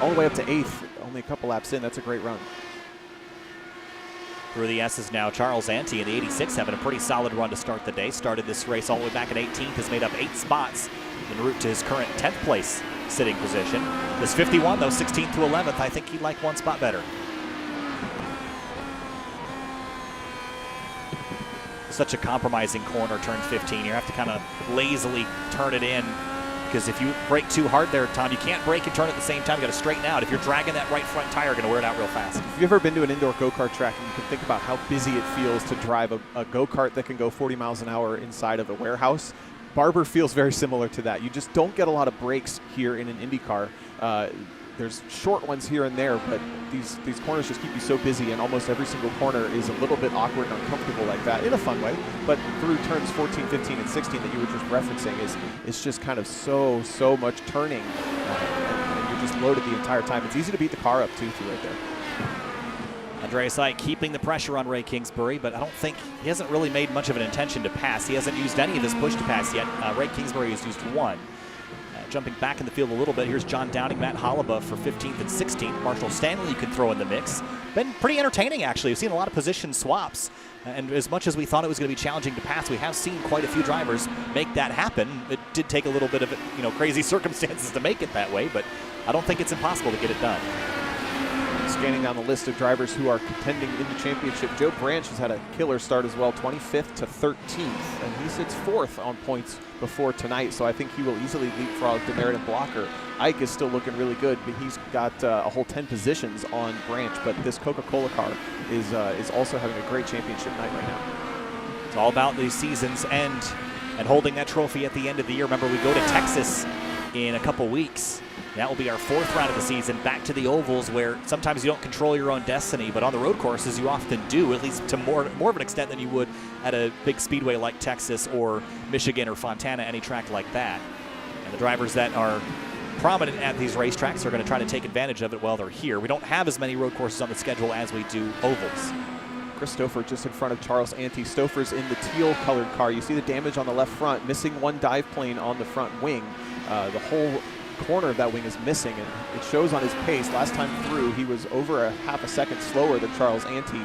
S1: all the way up to 8th, only a couple laps in, that's a great run.
S5: Through the S's now, Charles Ante in the 86 having a pretty solid run to start the day. Started this race all the way back at 18th, has made up 8 spots en route to his current 10th place sitting position. This 51, though, 16th to 11th, I think he'd like 1 spot better. Such a compromising corner, turn 15. You have to kind of lazily turn it in, because if you brake too hard there, Tom, you can't brake and turn at the same time. You got to straighten out. If you're dragging that right front tire, you're going to wear it out real fast.
S1: If you've ever been to an indoor go-kart track, and you can think about how busy it feels to drive a go-kart that can go 40 miles an hour inside of a warehouse, Barber feels very similar to that. You just don't get a lot of brakes here in an Indy car. There's short ones here and there, but these corners just keep you so busy, and almost every single corner is a little bit awkward and uncomfortable like that in a fun way. But through turns 14, 15, and 16 that you were just referencing is just kind of so much turning, and you're just loaded the entire time. It's easy to beat the car up too right there.
S5: Andreas Ike keeping the pressure on Ray Kingsbury, but I don't think he hasn't really made much of an intention to pass. He hasn't used any of his push to pass yet. Ray Kingsbury has used 1. Jumping back in the field a little bit, here's John Downing, Matt Hollaba for 15th and 16th. Marshall Stanley you can throw in the mix. Been pretty entertaining, actually. We've seen a lot of position swaps, and as much as we thought it was going to be challenging to pass, we have seen quite a few drivers make that happen. It did take a little bit of crazy circumstances to make it that way, but I don't think it's impossible to get it done.
S1: Scanning down the list of drivers who are contending in the championship, Joe Branch has had a killer start as well, 25th to 13th, and he sits 4th on points before tonight, so I think he will easily leapfrog Demeritt and Blocker. Ike is still looking really good, but he's got a whole 10 positions on Branch, but this Coca-Cola car is also having a great championship night right now.
S5: It's all about the season's end and holding that trophy at the end of the year. Remember, we go to Texas in a couple weeks. That will be our 4th round of the season, back to the ovals, where sometimes you don't control your own destiny, but on the road courses you often do, at least to more of an extent than you would at a big speedway like Texas or Michigan or Fontana, any track like that. And the drivers that are prominent at these racetracks. They're going to try to take advantage of it while they're here. We don't have as many road courses on the schedule as we do ovals.
S1: Christopher just in front of Charles Ante. Stouffer's in the teal-colored car. You see the damage on the left front, missing one dive plane on the front wing. The whole corner of that wing is missing, and it shows on his pace. Last time through, he was over a half a second slower than Charles Ante.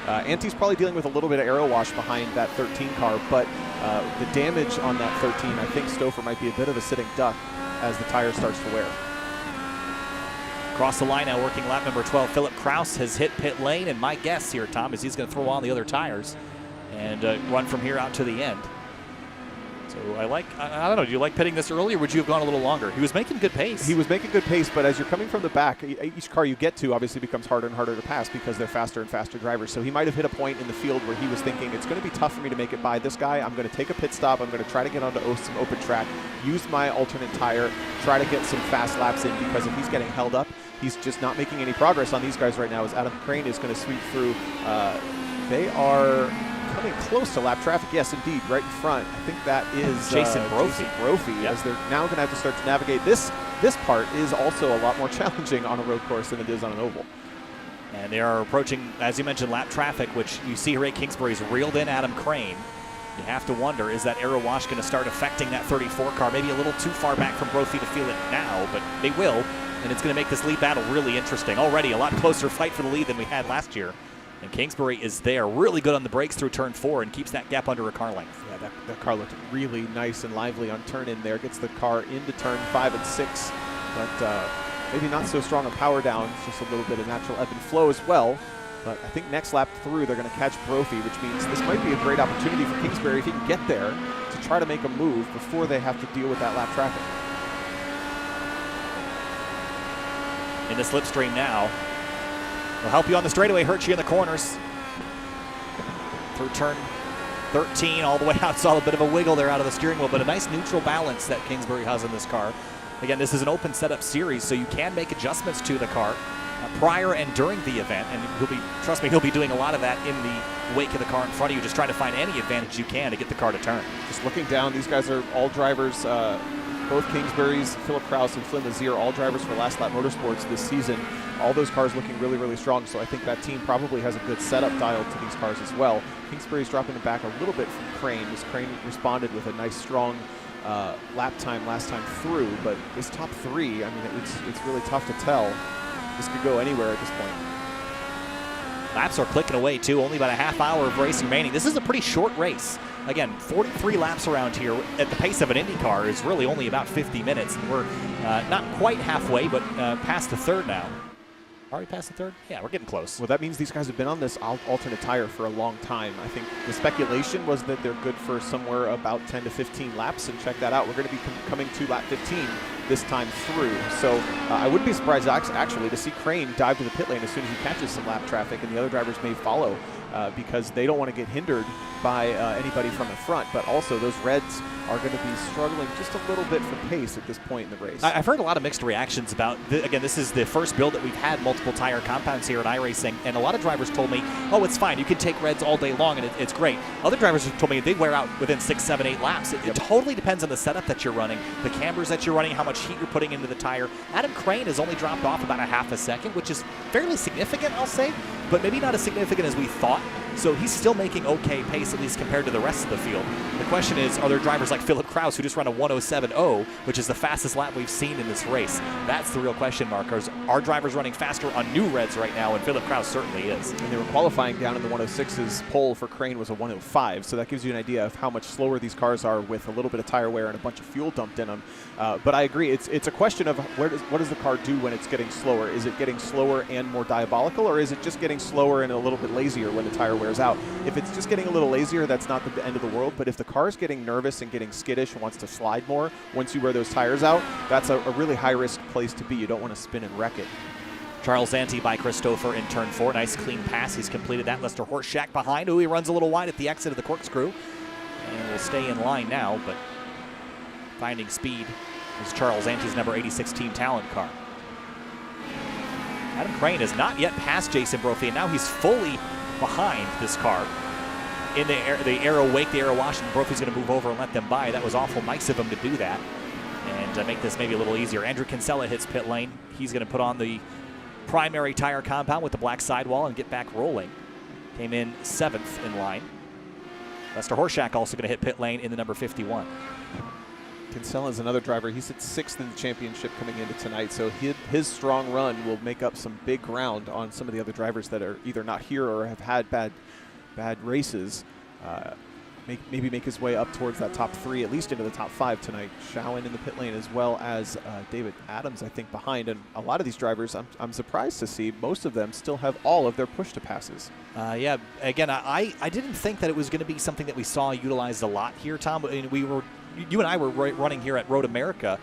S1: Ante's probably dealing with a little bit of aero wash behind that 13 car, but the damage on that 13, I think Stauffer might be a bit of a sitting duck as the tire starts to wear.
S5: Across the line now, working lap number 12, Philip Kraus has hit pit lane, and my guess here, Tom, is he's going to throw on the other tires and run from here out to the end. So I don't know, do you like pitting this early, or would you have gone a little longer? He was making good pace.
S1: He was making good pace, but as you're coming from the back, each car you get to obviously becomes harder and harder to pass because they're faster and faster drivers. So he might have hit a point in the field where he was thinking, it's going to be tough for me to make it by this guy. I'm going to take a pit stop. I'm going to try to get onto some open track, use my alternate tire, try to get some fast laps in, because if he's getting held up, he's just not making any progress on these guys right now, as Adam Crane is going to sweep through. They are coming close to lap traffic. Yes, indeed, right in front. I think that is
S5: Jason Brophy.
S1: Yep. As they're now going to have to start to navigate. This part is also a lot more challenging on a road course than it is on an oval.
S5: And they are approaching, as you mentioned, lap traffic, which you see Ray Kingsbury's reeled in Adam Crane. You have to wonder, is that aero wash going to start affecting that 34 car? Maybe a little too far back from Brophy to feel it now, but they will, and it's going to make this lead battle really interesting. Already a lot closer fight for the lead than we had last year. And Kingsbury is there, really good on the brakes through turn 4 and keeps that gap under a car length.
S1: Yeah, that car looked really nice and lively on turn in there. Gets the car into turn 5 and 6, but maybe not so strong on power down. It's just a little bit of natural ebb and flow as well. But I think next lap through, they're going to catch Brophy, which means this might be a great opportunity for Kingsbury if he can get there to try to make a move before they have to deal with that lap traffic.
S5: In the slipstream now. Will help you on the straightaway, hurt you in the corners. Through turn 13 all the way out. Saw a bit of a wiggle there out of the steering wheel, but a nice neutral balance that Kingsbury has in this car. Again, this is an open setup series, so you can make adjustments to the car prior and during the event, and trust me, he'll be doing a lot of that in the wake of the car in front of you, just trying to find any advantage you can to get the car to turn.
S1: Just looking down, these guys are all drivers, both Kingsbury's, Philip Kraus and Flynn Lazier, all drivers for Last Lap Motorsports this season. All those cars looking really, really strong, so I think that team probably has a good setup dialed to these cars as well. Kingsbury's dropping it back a little bit from Crane, as Crane responded with a nice, strong lap time last time through, but this top 3, I mean, it's really tough to tell. This could go anywhere at this point.
S5: Laps are clicking away, too. Only about a half hour of racing remaining. This is a pretty short race. Again, 43 laps around here at the pace of an Indy car is really only about 50 minutes. We're not quite halfway, but past the third now. Are we past the third? Yeah, we're getting close.
S1: Well, that means these guys have been on this alternate tire for a long time. I think the speculation was that they're good for somewhere about 10 to 15 laps, and check that out. We're going to be coming to lap 15 this time through. So I wouldn't be surprised actually to see Crane dive to the pit lane as soon as he catches some lap traffic, and the other drivers may follow because they don't want to get hindered by anybody from the front. But also those Reds are going to be struggling just a little bit for pace at this point in the race.
S5: I've heard a lot of mixed reactions about, again, this is the first build that we've had multiple tire compounds here at iRacing, and a lot of drivers told me, oh, it's fine, you can take Reds all day long and it's great. Other drivers have told me they'd wear out within 6, 7, 8 laps. It totally depends on the setup that you're running, the cambers that you're running, how much heat you're putting into the tire. Adam Crane has only dropped off about a half a second, which is fairly significant, I'll say, but maybe not as significant as we thought. So he's still making okay pace, at least compared to the rest of the field. The question is, are there drivers like Philip Kraus who just run a 107.0, which is the fastest lap we've seen in this race? That's the real question mark. Are drivers running faster on new Reds right now? And Philip Kraus certainly is.
S1: And they were qualifying down in the 106's. Pole for Crane was a 105, so that gives you an idea of how much slower these cars are with a little bit of tire wear and a bunch of fuel dumped in them. But I agree, it's a question of what does the car do when it's getting slower? Is it getting slower and more diabolical, or is it just getting slower and a little bit lazier when the tire wears out? If it's just getting a little lazier, that's not the end of the world. But if the car is getting nervous and getting skittish and wants to slide more once you wear those tires out, that's a really high-risk place to be. You don't want to spin and wreck it.
S5: Charles Ante by Christopher in turn 4. Nice clean pass. He's completed that. Lester Horschak behind. Ooh, he runs a little wide at the exit of the corkscrew. And will stay in line now, but finding speed is Charles Ante's number 86 Team Talent car. Adam Crane has not yet passed Jason Brophy, and now he's fully behind this car in the aero wake, the aero wash, and Brophy's going to move over and let them by. That was awful nice of him to do that. And And make this maybe a little easier, Andrew Kinsella hits pit lane. He's going to put on the primary tire compound with the black sidewall and get back rolling. Came in 7th in line. Lester Horshack also going to hit pit lane in the number 51.
S1: Kinsella is another driver. He's at 6th in the championship coming into tonight, so his strong run will make up some big ground on some of the other drivers that are either not here or have had bad races. Maybe make his way up towards that top 3, at least into the top 5 tonight. Schowen in the pit lane, as well as David Adams, I think, behind. And a lot of these drivers, I'm surprised to see most of them still have all of their push-to-passes.
S5: Yeah, again, I didn't think that it was going to be something that we saw utilized a lot here, Tom. You and I were running here at Road America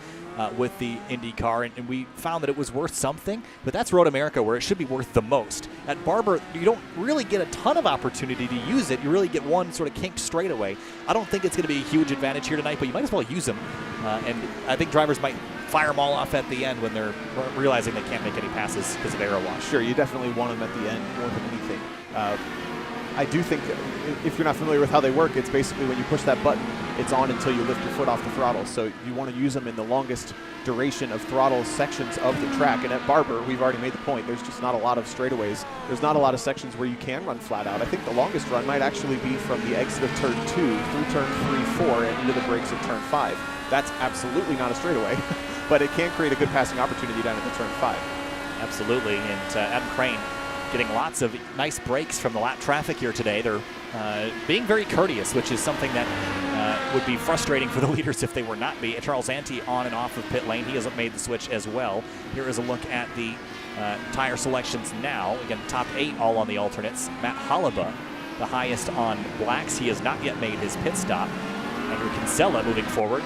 S5: with the Indy car, and we found that it was worth something, but that's Road America where it should be worth the most. At Barber, you don't really get a ton of opportunity to use it. You really get one sort of kinked straightaway. I don't think it's going to be a huge advantage here tonight, but you might as well use them. And I think drivers might fire them all off at the end when they're realizing they can't make any passes because of aero wash.
S1: Sure, you definitely want them at the end more than anything. I do think, if you're not familiar with how they work, it's basically when you push that button, it's on until you lift your foot off the throttle. So you want to use them in the longest duration of throttle sections of the track. And at Barber, we've already made the point, there's just not a lot of straightaways. There's not a lot of sections where you can run flat out. I think the longest run might actually be from the exit of turn 2 through turn 3, 4, and into the brakes of turn 5. That's absolutely not a straightaway, but it can create a good passing opportunity down at the turn 5.
S5: Absolutely, and Adam Crane getting lots of nice breaks from the lap traffic here today. They're being very courteous, which is something that would be frustrating for the leaders if they were not be. Charles Ante on and off of pit lane. He hasn't made the switch as well. Here is a look at the tire selections now. Again, top 8 all on the alternates. Matt Hollaba, the highest on blacks. He has not yet made his pit stop. Andrew Kinsella moving forward.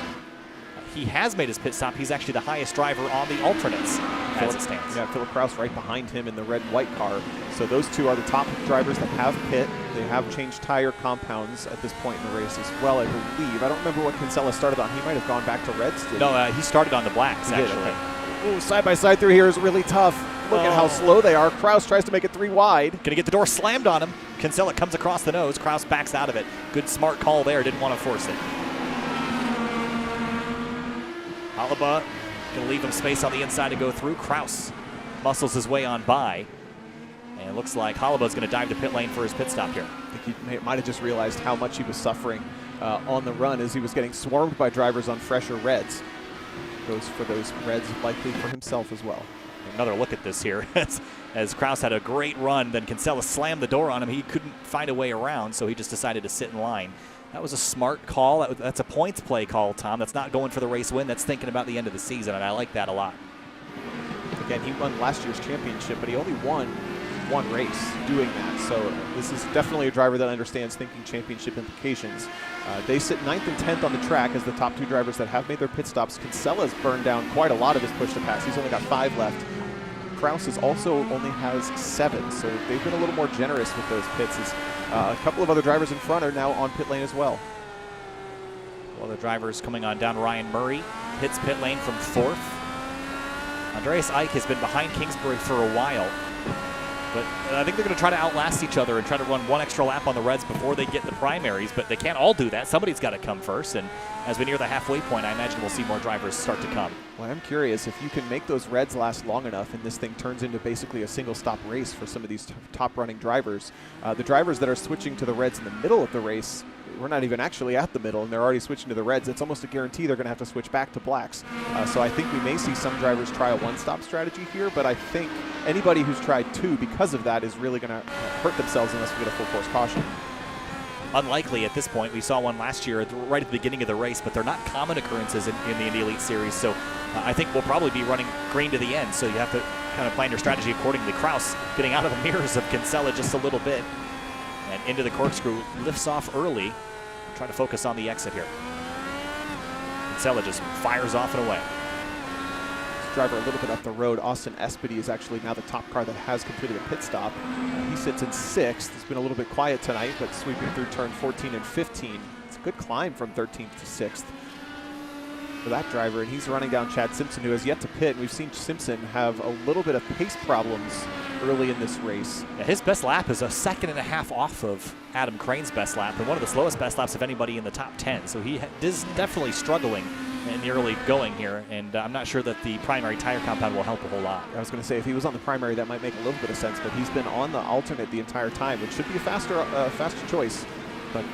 S5: He has made his pit stop. He's actually the highest driver on the alternates as it stands.
S1: Yeah, Philip Kraus right behind him in the red and white car. So those two are the top drivers that have pit. They have changed tire compounds at this point in the race as well, I believe. I don't remember what Kinsella started on. He might have gone back to reds.
S5: No, he started on the blacks, actually.
S1: Okay. Ooh, side-by-side through here is really tough. Look at how slow they are. Kraus tries to make it 3 wide.
S5: Going to get the door slammed on him. Kinsella comes across the nose. Kraus backs out of it. Good, smart call there. Didn't want to force it. Hollaba going to leave him space on the inside to go through. Kraus muscles his way on by. And it looks like Hollaba's going to dive to pit lane for his pit stop here.
S1: I think he might have just realized how much he was suffering on the run as he was getting swarmed by drivers on fresher reds. Goes for those reds, likely for himself as well.
S5: Another look at this here. As Kraus had a great run, then Kinsella slammed the door on him. He couldn't find a way around, so he just decided to sit in line. That was a smart call. That's a points play call, Tom. That's not going for the race win. That's thinking about the end of the season, and I like that a lot.
S1: Again, he won last year's championship, but he only won one race doing that. So this is definitely a driver that understands thinking championship implications. They sit 9th and 10th on the track as the top 2 drivers that have made their pit stops. Kinsella's burned down quite a lot of his push to pass. He's only got 5 left. Kraus is also only has 7, so they've been a little more generous with those pits. A couple of other drivers in front are now on pit lane as well.
S5: Well, the drivers coming on down. Ryan Murray hits pit lane from 4th. Andreas Eich has been behind Kingsbury for a while, but I think they're going to try to outlast each other and try to run one extra lap on the reds before they get the primaries, but they can't all do that. Somebody's got to come first, and as we near the halfway point, I imagine we'll see more drivers start to come.
S1: Well, I'm curious if you can make those reds last long enough and this thing turns into basically a single stop race for some of these top running drivers. The drivers that are switching to the reds in the middle of the race, we're not even actually at the middle and they're already switching to the reds. It's almost a guarantee they're going to have to switch back to blacks. So I think we may see some drivers try a one-stop strategy here, but I think anybody who's tried 2 because of that is really going to hurt themselves unless we get a full course caution.
S5: Unlikely at this point. We saw one last year right at the beginning of the race, but they're not common occurrences in the Indy Elite Series. So I think we'll probably be running green to the end. So you have to kind of plan your strategy accordingly. Kraus getting out of the mirrors of Kinsella just a little bit and into the corkscrew. Lifts off early. Trying to focus on the exit here. Kinsella just fires off and away.
S1: Driver a little bit up the road. Austin Espedy is actually now the top car that has completed a pit stop. He sits in 6th. It's been a little bit quiet tonight, but sweeping through turn 14 and 15. It's a good climb from 13th to 6th for that driver, and he's running down Chad Simpson, who has yet to pit. And we've seen Simpson have a little bit of pace problems early in this race.
S5: Yeah, his best lap is a 1.5 seconds off of Adam Crane's best lap, and one of the slowest best laps of anybody in the top 10. So he is definitely struggling in the early going here, and I'm not sure that the primary tire compound will help a whole lot.
S1: I was going to say, if he was on the primary, that might make a little bit of sense, but he's been on the alternate the entire time, which should be a faster choice. But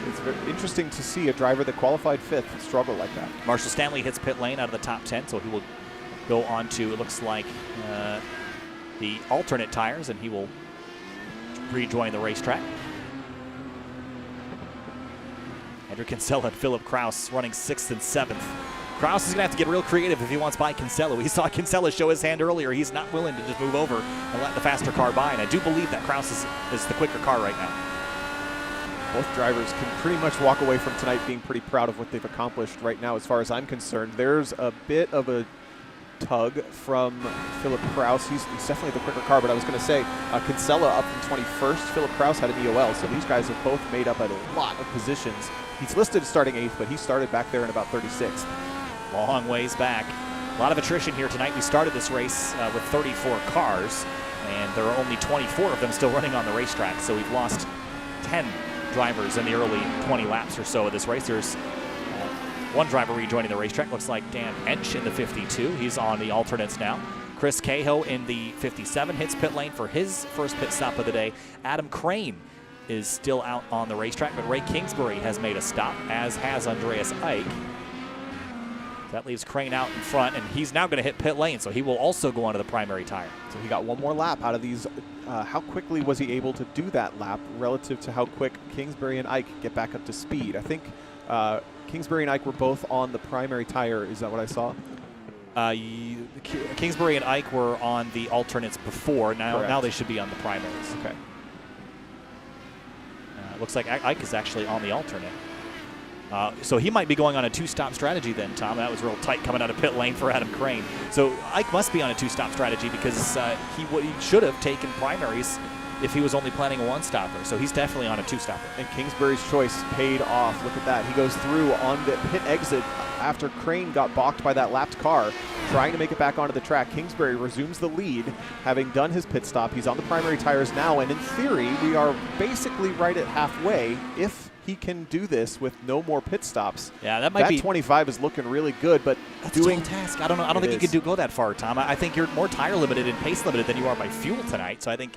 S1: it's very interesting to see a driver that qualified 5th struggle like that.
S5: Marshall Stanley hits pit lane out of the top 10, so he will go on to, it looks like, the alternate tires, and he will rejoin the racetrack. Andrew Kinsella and Philip Kraus running 6th and 7th. Kraus is going to have to get real creative if he wants by Kinsella. We saw Kinsella show his hand earlier. He's not willing to just move over and let the faster car by, and I do believe that Kraus is the quicker car right now.
S1: Both drivers can pretty much walk away from tonight being pretty proud of what they've accomplished right now as far as I'm concerned. There's a bit of a tug from Philip Kraus. He's definitely the quicker car, but I was going to say Kinsella up from 21st. Philip Kraus had an EOL, so these guys have both made up a lot of positions. He's listed starting 8th, but he started back there in about 36th.
S5: Long ways back. A lot of attrition here tonight. We started this race with 34 cars, and there are only 24 of them still running on the racetrack, so we've lost 10 drivers in the early 20 laps or so of this race. There's one driver rejoining the racetrack. Looks like Dan Ench in the 52. He's on the alternates now. Chris Cahill in the 57 hits pit lane for his first pit stop of the day. Adam Crane is still out on the racetrack, but Ray Kingsbury has made a stop, as has Andreas Ike. That leaves Crane out in front, and he's now going to hit pit lane, so he will also go onto the primary tire.
S1: So he got one more lap out of these. How quickly was he able to do that lap relative to how quick Kingsbury and Ike get back up to speed? I think Kingsbury and Ike were both on the primary tire. Is that what I saw?
S5: Kingsbury and Ike were on the alternates before. Now they should be on the primaries.
S1: Okay.
S5: Looks like Ike is actually on the alternate. So he might be going on a 2-stop strategy then, Tom. That was real tight coming out of pit lane for Adam Crane. So Ike must be on a 2-stop strategy because he should have taken primaries if he was only planning a 1-stopper. So he's definitely on a 2-stopper.
S1: And Kingsbury's choice paid off. Look at that. He goes through on the pit exit after Crane got balked by that lapped car, trying to make it back onto the track. Kingsbury resumes the lead, having done his pit stop. He's on the primary tires now, and in theory, we are basically right at halfway if he can do this with no more pit stops.
S5: Yeah, that might be.
S1: 25 is looking really good, but
S5: that's doing a task. I don't know. I don't think you could go that far, Tom. I think you're more tire limited and pace limited than you are by fuel tonight. So I think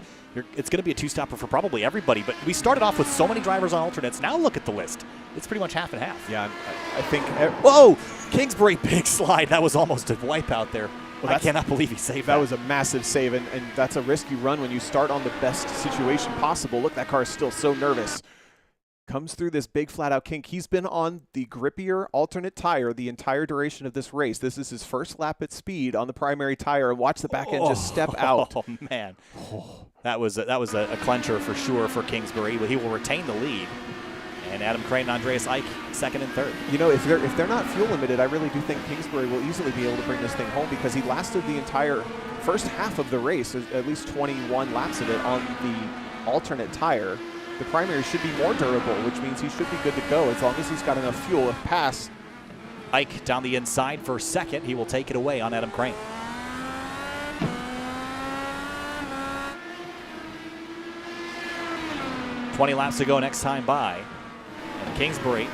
S5: it's going to be a 2-stopper for probably everybody. But we started off with so many drivers on alternates. Now look at the list. It's pretty much half and half.
S1: Yeah, I think.
S5: Whoa! Kingsbury, big slide. That was almost a wipeout there. Well, I cannot believe he saved that.
S1: That was a massive save, and that's a risky run when you start on the best situation possible. Look, that car is still so nervous. Comes through this big flat-out kink. He's been on the grippier alternate tire the entire duration of this race. This is his first lap at speed on the primary tire. And watch the back end just step out.
S5: Oh, man. That was a clencher for sure for Kingsbury. He will retain the lead. And Adam Crane and Andreas Ike, 2nd and 3rd.
S1: You know, if they're not fuel limited, I really do think Kingsbury will easily be able to bring this thing home because he lasted the entire first half of the race, at least 21 laps of it, on the alternate tire. The primary should be more durable, which means he should be good to go as long as he's got enough fuel. If pass.
S5: Ike down the inside for 2nd. He will take it away on Adam Crane. $20 laps to go next time by. And Kingsbury,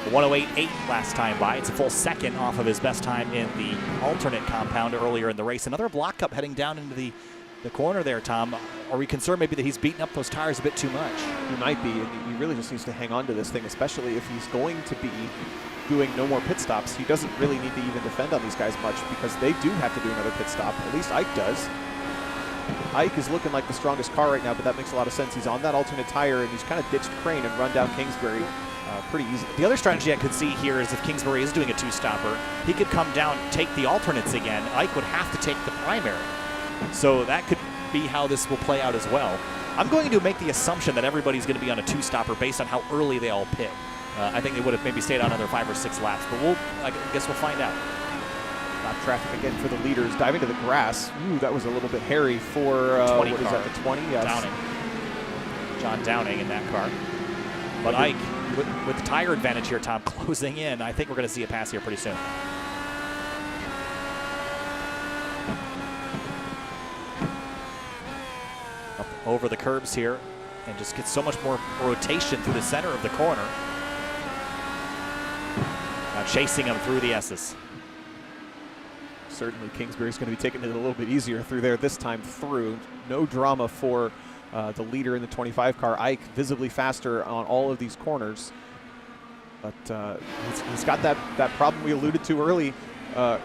S5: 108.8 last time by. It's a full 2nd off of his best time in the alternate compound earlier in the race. Another block up heading down into the corner there, Tom. Are we concerned maybe that he's beating up those tires a bit too much?
S1: He might be, and he really just needs to hang on to this thing, especially if he's going to be doing no more pit stops. He doesn't really need to even defend on these guys much because they do have to do another pit stop. At least Ike does. Ike is looking like the strongest car right now, but that makes a lot of sense. He's on that alternate tire, and he's kind of ditched Crane and run down Kingsbury pretty easily.
S5: The other strategy I could see here is if Kingsbury is doing a 2-stopper, he could come down, take the alternates again. Ike would have to take the primary. So that could be how this will play out as well. I'm going to make the assumption that everybody's going to be on a 2-stopper based on how early they all pit. I think they would have maybe stayed on another 5 or 6 laps, but I guess we'll find out.
S1: Lap traffic again for the leaders. Diving to the grass. Ooh, that was a little bit hairy for, what is that, the 20? Yes.
S5: Downing. John Downing in that car. But Ike, with the tire advantage here, Tom, closing in, I think we're going to see a pass here pretty soon. Up over the curbs here, and just gets so much more rotation through the center of the corner. Now chasing him through the S's.
S1: Certainly Kingsbury's going to be taking it a little bit easier through there this time through. No drama for the leader in the 25 car. Ike visibly faster on all of these corners. But he's got that problem we alluded to early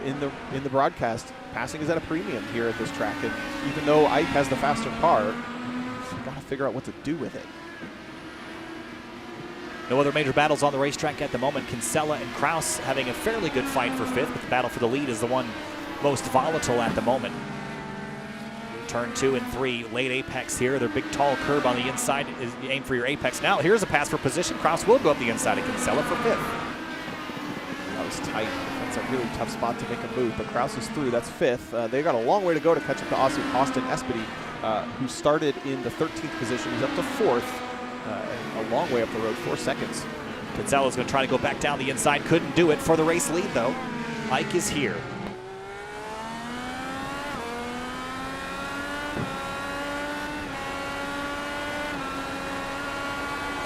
S1: in the broadcast. Passing is at a premium here at this track, and even though Ike has the faster car, he's got to figure out what to do with it.
S5: No other major battles on the racetrack at the moment. Kinsella and Kraus having a fairly good fight for fifth, but the battle for the lead is the one most volatile at the moment. Turn 2 and 3, late apex here. Their big tall curb on the inside is aim for your apex. Now here's a pass for position. Kraus will go up the inside of Kinsella for fifth.
S1: That was tight. That's a really tough spot to make a move, but Kraus is through. That's fifth. They've got a long way to go to catch up to Austin Espedy, who started in the 13th position. He's up to fourth. A long way up the road, 4 seconds.
S5: Kinsella's going to try to go back down the inside. Couldn't do it for the race lead, though. Ike is here.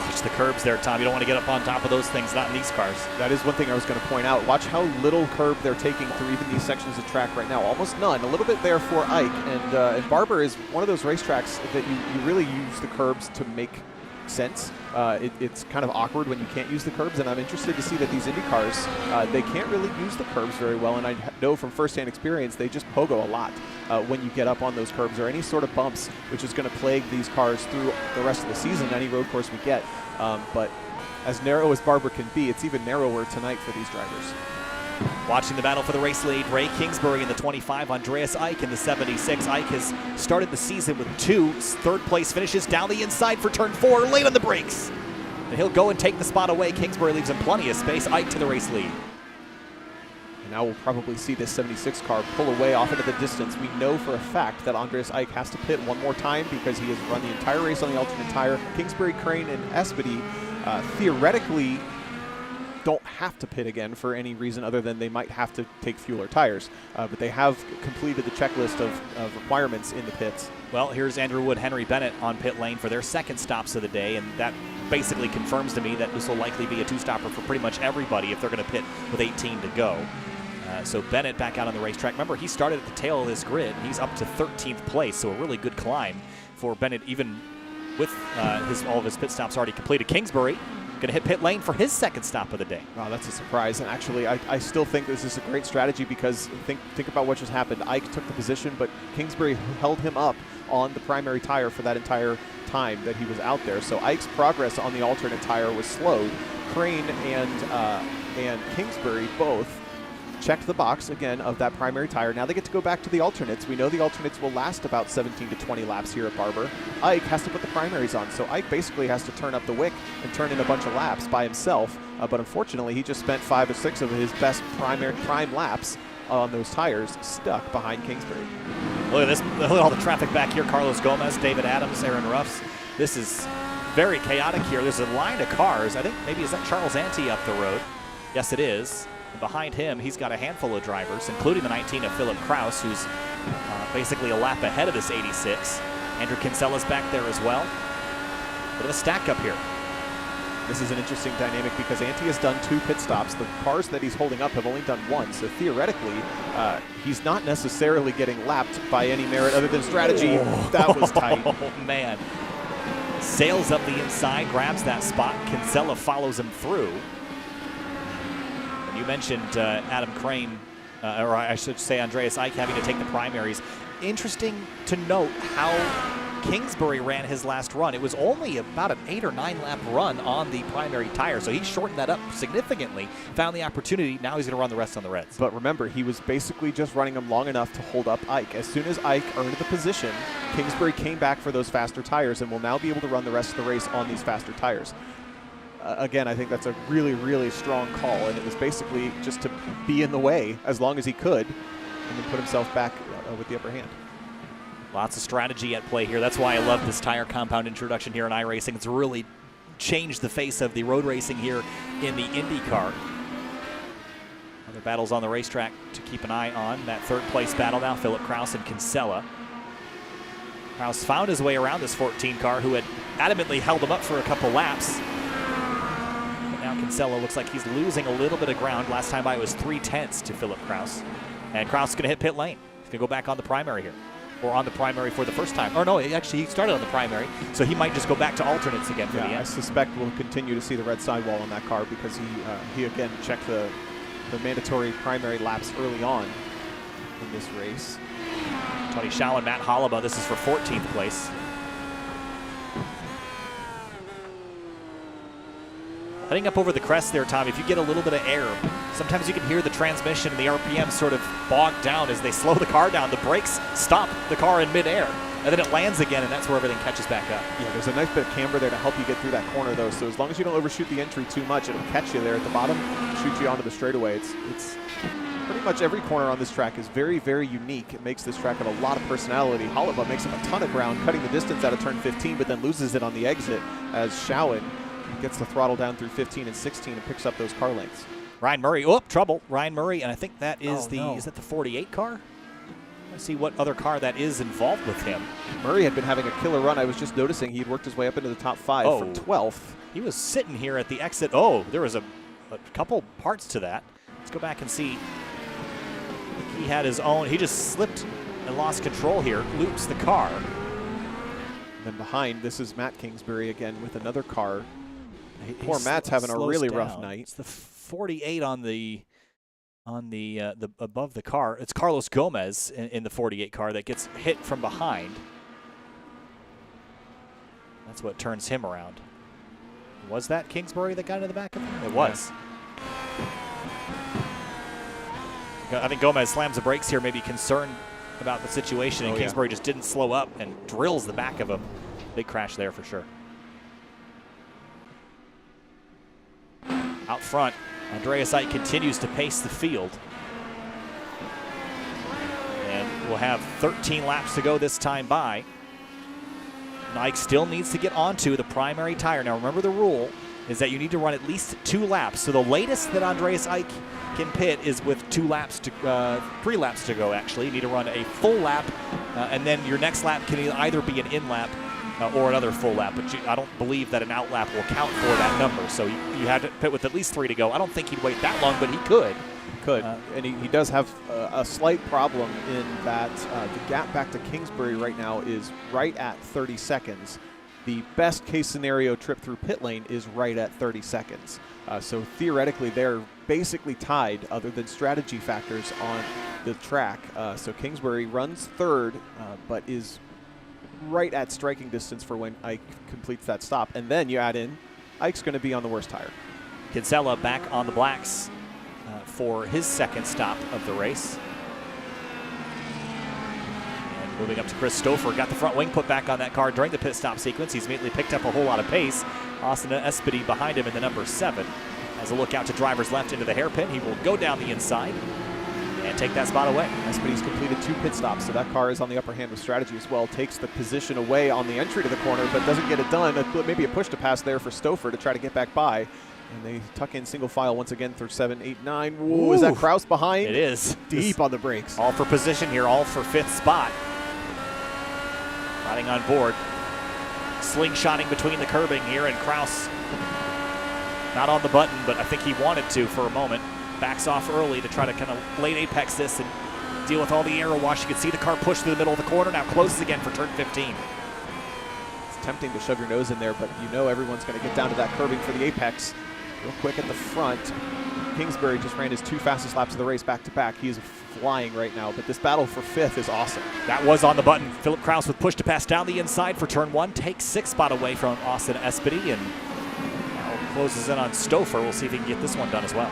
S5: Watch the curbs there, Tom. You don't want to get up on top of those things, not in these cars.
S1: That is one thing I was going to point out. Watch how little curb they're taking through even these sections of track right now. Almost none. A little bit there for Ike. And Barber is one of those racetracks that you really use the curbs to make sense. It's kind of awkward when you can't use the curbs, and I'm interested to see that these Indy cars, they can't really use the curbs very well, and I know from firsthand experience they just pogo a lot when you get up on those curbs or any sort of bumps, which is going to plague these cars through the rest of the season, any road course we get. But as narrow as Barber can be, it's even narrower tonight for these drivers.
S5: Watching the battle for the race lead, Ray Kingsbury in the 25, Andreas Ike in the 76. Ike has started the season with 2 third-place finishes down the inside for turn 4, late on the brakes. And he'll go and take the spot away. Kingsbury leaves him plenty of space. Ike to the race lead.
S1: And now we'll probably see this 76 car pull away off into the distance. We know for a fact that Andreas Ike has to pit one more time because he has run the entire race on the alternate tire. Kingsbury, Crane, and Espedy theoretically don't have to pit again for any reason other than they might have to take fuel or tires. But they have completed the checklist of requirements in the pits.
S5: Well, here's Andrew Wood, Henry Bennett on pit lane for their second stops of the day, and that basically confirms to me that this will likely be a two-stopper for pretty much everybody if they're going to pit with 18 to go. So Bennett back out on the racetrack. Remember, he started at the tail of this grid. He's up to 13th place, so a really good climb for Bennett, even with all of his pit stops already completed. Kingsbury going to hit pit lane for his second stop of the day.
S1: Wow, that's a surprise. And actually, I still think this is a great strategy because think about what just happened. Ike took the position, but Kingsbury held him up on the primary tire for that entire time that he was out there. So Ike's progress on the alternate tire was slowed. Crane and Kingsbury both checked the box again of that primary tire. Now they get to go back to the alternates. We know the alternates will last about 17 to 20 laps here at Barber. Ike has to put the primaries on, so Ike basically has to turn up the wick and turn in a bunch of laps by himself. But unfortunately, he just spent 5 or 6 of his best prime laps on those tires stuck behind Kingsbury.
S5: Look at this. Look at all the traffic back here. Carlos Gomez, David Adams, Aaron Ruffs. This is very chaotic here. There's a line of cars. I think maybe is that Charles Ante up the road? Yes, it is. And behind him, he's got a handful of drivers, including the 19 of Philip Kraus, who's basically a lap ahead of this 86. Andrew Kinsella's back there as well. Bit of a stack up here.
S1: This is an interesting dynamic because Ante has done 2 pit stops. The cars that he's holding up have only done 1, so theoretically, he's not necessarily getting lapped by any merit other than strategy. Oh. That was tight.
S5: Oh, man. Sails up the inside, grabs that spot. Kinsella follows him through. You mentioned Adam Crane, or I should say Andreas Ike having to take the primaries. Interesting to note how Kingsbury ran his last run. It was only about an 8 or 9 lap run on the primary tire, so he shortened that up significantly, found the opportunity. Now he's going to run the rest on the Reds.
S1: But remember, he was basically just running them long enough to hold up Ike. As soon as Ike earned the position, Kingsbury came back for those faster tires and will now be able to run the rest of the race on these faster tires. Again, I think that's a really, really strong call, and it was basically just to be in the way as long as he could and then put himself back with the upper hand.
S5: Lots of strategy at play here. That's why I love this tire compound introduction here in iRacing. It's really changed the face of the road racing here in the IndyCar. Other battles on the racetrack to keep an eye on. That third place battle now, Philip Kraus and Kinsella. Kraus found his way around this 14 car who had adamantly held him up for a couple laps. Now Kinsella looks like he's losing a little bit of ground. Last time by it was 3/10 to Philip Kraus. And Kraus is going to hit pit lane. He's going to go back on the primary here. Or on the primary for the first time. Or no, actually he started on the primary, so he might just go back to alternates again for the end.
S1: I suspect we'll continue to see the red sidewall on that car because he again checked the mandatory primary laps early on in this race.
S5: Tony Schau and Matt Hollaba, this is for 14th place. Heading up over the crest there, Tom, if you get a little bit of air, sometimes you can hear the transmission and the RPM sort of bog down as they slow the car down. The brakes stop the car in midair, and then it lands again, and that's where everything catches back up.
S1: Yeah, there's a nice bit of camber there to help you get through that corner, though. So as long as you don't overshoot the entry too much, it'll catch you there at the bottom, shoot you onto the straightaway. It's pretty much every corner on this track is very, very unique. It makes this track have a lot of personality. Hollaba makes up a ton of ground, cutting the distance out of turn 15, but then loses it on the exit as Schauen gets the throttle down through 15 and 16 and picks up those car lengths.
S5: Ryan Murray, trouble. Ryan Murray, and I think that is is that the 48 car? Let's see what other car that is involved with him.
S1: Murray had been having a killer run. I was just noticing he'd worked his way up into the top 5 from 12th.
S5: He was sitting here at the exit. Oh, there was a couple parts to that. Let's go back and see. He had his own. He just slipped and lost control here. Loops the car.
S1: And then behind, this is Matt Kingsbury again with another car. Poor
S5: He
S1: Matt's having a really rough
S5: down.
S1: night.
S5: It's the 48 on the above the car. It's Carlos Gomez in the 48 car that gets hit from behind. That's what turns him around. Was that Kingsbury that got into the back of him? It was. I think Gomez slams the brakes here, maybe concerned about the situation, and Kingsbury just didn't slow up and drills the back of him. Big crash there for sure. Out front, Andreas Ike continues to pace the field. And we'll have 13 laps to go this time by. And Ike still needs to get onto the primary tire. Now remember the rule is that you need to run at least 2 laps. So the latest that Andreas Ike can pit is with 3 laps to go actually. You need to run a full lap and then your next lap can either be an in lap or another full lap, but I don't believe that an out lap will count for that number. So you had to pit with at least 3 to go. I don't think he'd wait that long, but he could.
S1: And he does have a slight problem in that the gap back to Kingsbury right now is right at 30 seconds. The best case scenario trip through pit lane is right at 30 seconds. So theoretically, they're basically tied other than strategy factors on the track. So Kingsbury runs 3rd, but is right at striking distance for when Ike completes that stop. And then you add in, Ike's going to be on the worst tire.
S5: Kinsella back on the blacks for his 2nd stop of the race. And moving up to Christopher, got the front wing put back on that car during the pit stop sequence. He's immediately picked up a whole lot of pace. Austin Espedy behind him in the number 7. As a look out to driver's left into the hairpin, he will go down the inside and take that spot away.
S1: Espedy's completed 2 pit stops, so that car is on the upper hand with strategy as well. Takes the position away on the entry to the corner, but doesn't get it done. Maybe a push to pass there for Stouffer to try to get back by. And they tuck in single file once again through 7, 8, 9. Whoa, is that Kraus behind?
S5: It is.
S1: Deep on the brakes.
S5: All for position here, all for 5th spot. Riding on board. Slingshotting between the curbing here, and Kraus not on the button, but I think he wanted to for a moment. Backs off early to try to kind of late apex this and deal with all the aero wash. You can see the car push through the middle of the corner, now closes again for turn 15.
S1: It's tempting to shove your nose in there, but you know everyone's going to get down to that curbing for the apex. Real quick at the front. Kingsbury just ran his 2 fastest laps of the race back to back. He is flying right now, but this battle for 5th is awesome.
S5: That was on the button. Philip Kraus with push to pass down the inside for turn 1. Takes 6th spot away from Austin Espedy, and now closes in on Stouffer. We'll see if he can get this one done as well.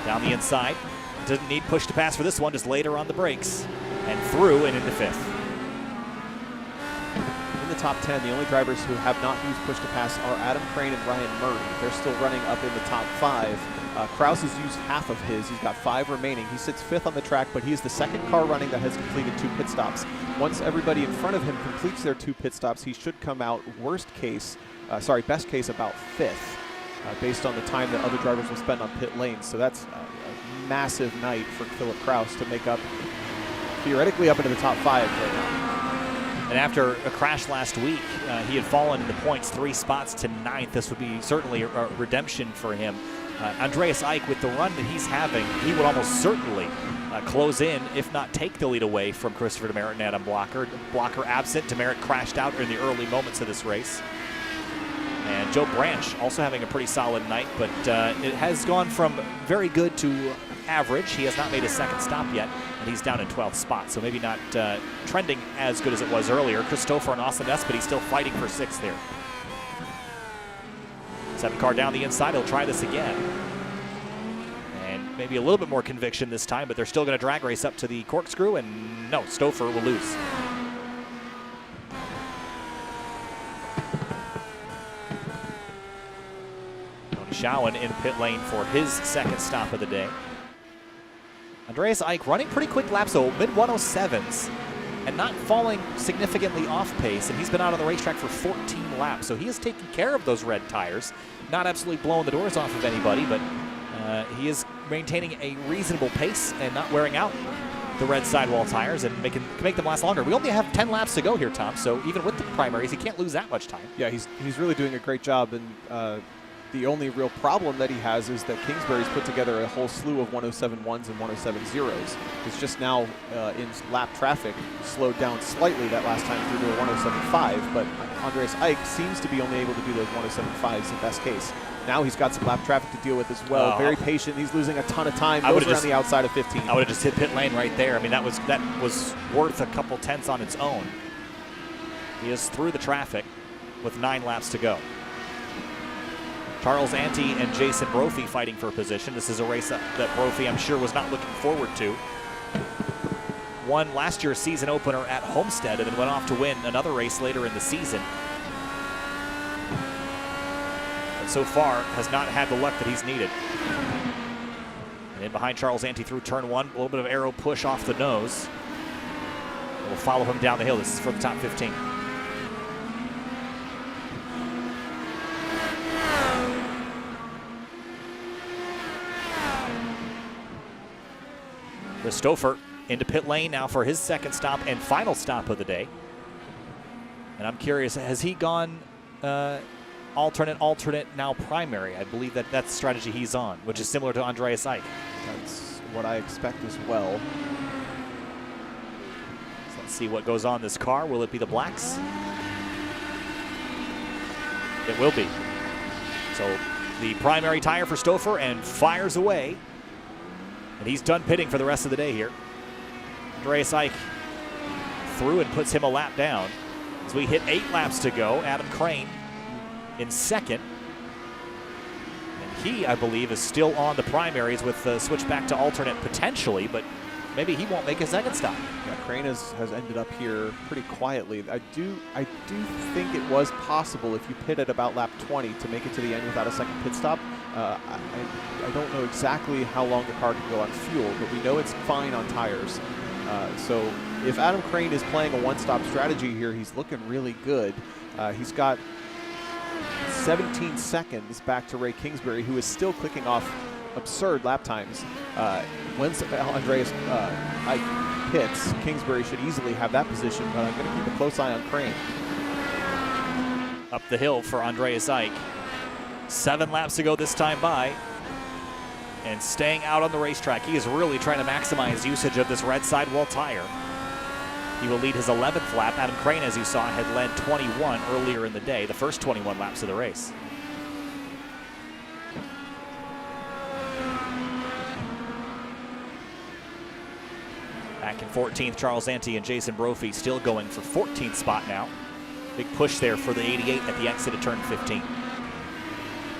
S5: Down the inside. Didn't need push to pass for this one, just later on the brakes. And through and into 5th.
S1: In the top 10, the only drivers who have not used push to pass are Adam Crane and Ryan Murray. They're still running up in the top 5. Kraus has used half of his. He's got 5 remaining. He sits 5th on the track, but he's the 2nd car running that has completed 2 pit stops. Once everybody in front of him completes their 2 pit stops, he should come out best case about 5th, based on the time that other drivers will spend on pit lanes. So that's a massive night for Philip Kraus to make up theoretically up into the top 5 right now.
S5: And after a crash last week, he had fallen in the points 3 spots to 9th. This would be certainly a redemption for him. Andreas Eick, with the run that he's having, he would almost certainly close in, if not take the lead away from Christopher Demeritt and Adam Blocker. Blocker absent. Demeritt crashed out in the early moments of this race. And Joe Branch also having a pretty solid night, but it has gone from very good to average. He has not made a second stop yet, and he's down in 12th spot, so maybe not trending as good as it was earlier. Christopher and Austin Espedy still fighting for 6th here. 7 car down the inside, he'll try this again. And maybe a little bit more conviction this time, but they're still going to drag race up to the corkscrew, and no, Stouffer will lose. Tony Schowen in pit lane for his second stop of the day. Andreas Eick running pretty quick laps, though, mid-107s, and not falling significantly off pace, and he's been out on the racetrack for 14 laps, so he is taking care of those red tires, not absolutely blowing the doors off of anybody, but he is maintaining a reasonable pace and not wearing out the red sidewall tires and can make them last longer. We only have 10 laps to go here, Tom, so even with the primaries, he can't lose that much time.
S1: Yeah, he's really doing a great job, and the only real problem that he has is that Kingsbury's put together a whole slew of 107.1s and 107.0s. It's just now in lap traffic slowed down slightly that last time through to a 107.5, but Andreas Eick seems to be only able to do those 107.5s in best case. Now he's got some lap traffic to deal with as well. Very patient. He's losing a ton of time. Goes around the outside of 15.
S5: I would have just hit pit lane right there. I mean, that was worth a couple tenths on its own. He is through the traffic with 9 laps to go. Charles Ante and Jason Brophy fighting for position. This is a race that Brophy, I'm sure, was not looking forward to. Won last year's season opener at Homestead and then went off to win another race later in the season. But so far has not had the luck that he's needed. And in behind Charles Ante through turn 1, a little bit of aero push off the nose. We'll follow him down the hill. This is for the top 15. Stouffer into pit lane now for his second stop and final stop of the day. And I'm curious, has he gone alternate, now primary? I believe that's the strategy he's on, which is similar to Andreas Eick.
S1: That's what I expect as well.
S5: So let's see what goes on this car. Will it be the blacks? It will be. So the primary tire for Stouffer and fires away. And he's done pitting for the rest of the day here. Andreas Eick through and puts him a lap down. As we hit 8 laps to go, Adam Crane in second. And he, I believe, is still on the primaries with the switch back to alternate potentially, but maybe he won't make a second stop.
S1: Yeah, Crane has ended up here pretty quietly. I do think it was possible if you pit at about lap 20 to make it to the end without a second pit stop. I don't know exactly how long the car can go on fuel, but we know it's fine on tires. So if Adam Crane is playing a one-stop strategy here, he's looking really good. He's got 17 seconds back to Ray Kingsbury, who is still clicking off absurd lap times. Once Andreas Eick pits, Kingsbury should easily have that position, but I'm going to keep a close eye on Crane.
S5: Up the hill for Andreas Eick. 7 laps to go this time by. And staying out on the racetrack, he is really trying to maximize usage of this red sidewall tire. He will lead his 11th lap. Adam Crane, as you saw, had led 21 earlier in the day, the first 21 laps of the race. Back in 14th, Charles Ante and Jason Brophy still going for 14th spot now. Big push there for the 88 at the exit of turn 15.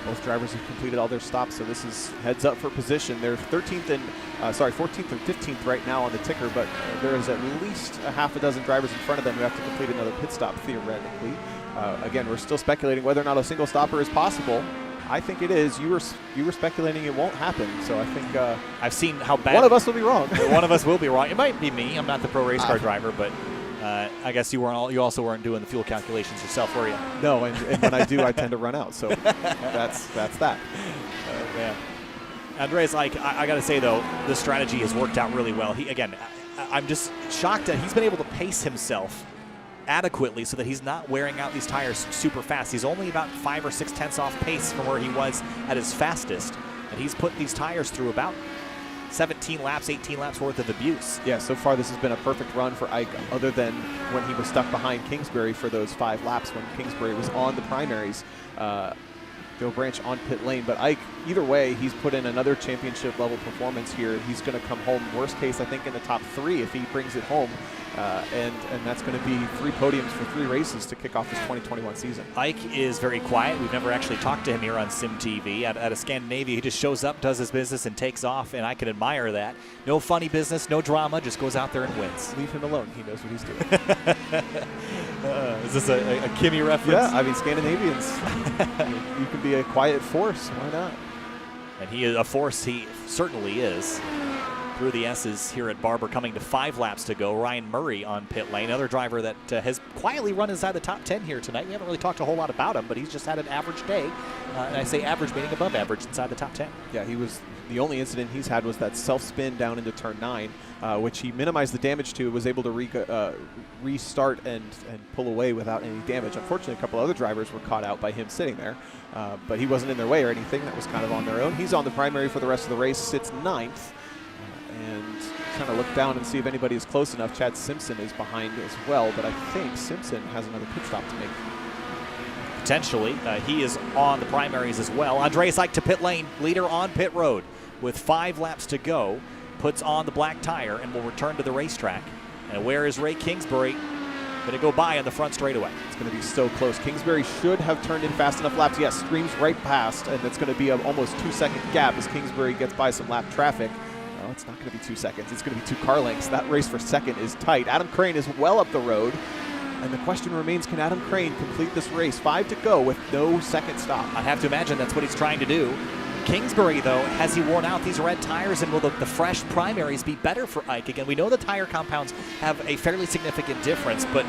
S1: Both drivers have completed all their stops, so this is heads up for position. They're 14th and 15th right now on the ticker, but there is at least a half a dozen drivers in front of them who have to complete another pit stop theoretically. Again, we're still speculating whether or not a single stopper is possible. I think it is. You were speculating it won't happen, so I think
S5: I've seen how bad.
S1: One of us will be wrong.
S5: One of us will be wrong. It might be me. I'm not the pro race car driver, but I guess you also weren't doing the fuel calculations yourself, were you?
S1: No, and when I do, I tend to run out. So that's that.
S5: Yeah. Andreas Eick, I got to say though, the strategy has worked out really well. I'm just shocked that he's been able to pace himself adequately so that he's not wearing out these tires super fast. He's only about 5 or 6 tenths off pace from where he was at his fastest, and he's put these tires through about 17 laps, 18 laps worth of abuse.
S1: Yeah, so far this has been a perfect run for Ike, other than when he was stuck behind Kingsbury for those 5 laps when Kingsbury was on the primaries. Joe Branch on pit lane, but Ike, either way, he's put in another championship level performance here. He's going to come home, worst case, I think, in the top 3 if he brings it home. And that's going to be 3 podiums for 3 races to kick off this 2021 season.
S5: Ike is very quiet. We've never actually talked to him here on Sim TV. At a Scandinavia, he just shows up, does his business, and takes off, and I can admire that. No funny business, no drama, just goes out there and wins.
S1: Leave him alone. He knows what he's doing.
S5: Is this a Kimi reference?
S1: Yeah, I mean, Scandinavians, you can be a quiet force. Why not?
S5: And he is a force, he certainly is. Through the S's here at Barber, coming to 5 laps to go. Ryan Murray on pit lane, another driver that has quietly run inside the top 10 here tonight. We haven't really talked a whole lot about him, but he's just had an average day. And I say average meaning above average inside the top 10.
S1: Yeah, he was, the only incident he's had was that self-spin down into turn 9, which he minimized the damage to, was able to restart and pull away without any damage. Unfortunately, a couple other drivers were caught out by him sitting there, but he wasn't in their way or anything. That was kind of on their own. He's on the primary for the rest of the race, sits 9th. And kind of look down and see if anybody is close enough. Chad Simpson is behind as well, but I think Simpson has another pit stop to make.
S5: Potentially. He is on the primaries as well. Andreas Ike to pit lane, leader on pit road with 5 laps to go. Puts on the black tire and will return to the racetrack. And where is Ray Kingsbury? Going to go by on the front straightaway.
S1: It's going to be so close. Kingsbury should have turned in fast enough laps. Yes, streams right past, and it's going to be an almost 2-second gap as Kingsbury gets by some lap traffic. No, it's not going to be 2 seconds. It's going to be 2 car lengths. That race for second is tight. Adam Crane is well up the road. And the question remains, can Adam Crane complete this race? 5 to go with no second stop.
S5: I have to imagine that's what he's trying to do. Kingsbury, though, has he worn out these red tires, and will the fresh primaries be better for Ike? Again, we know the tire compounds have a fairly significant difference, but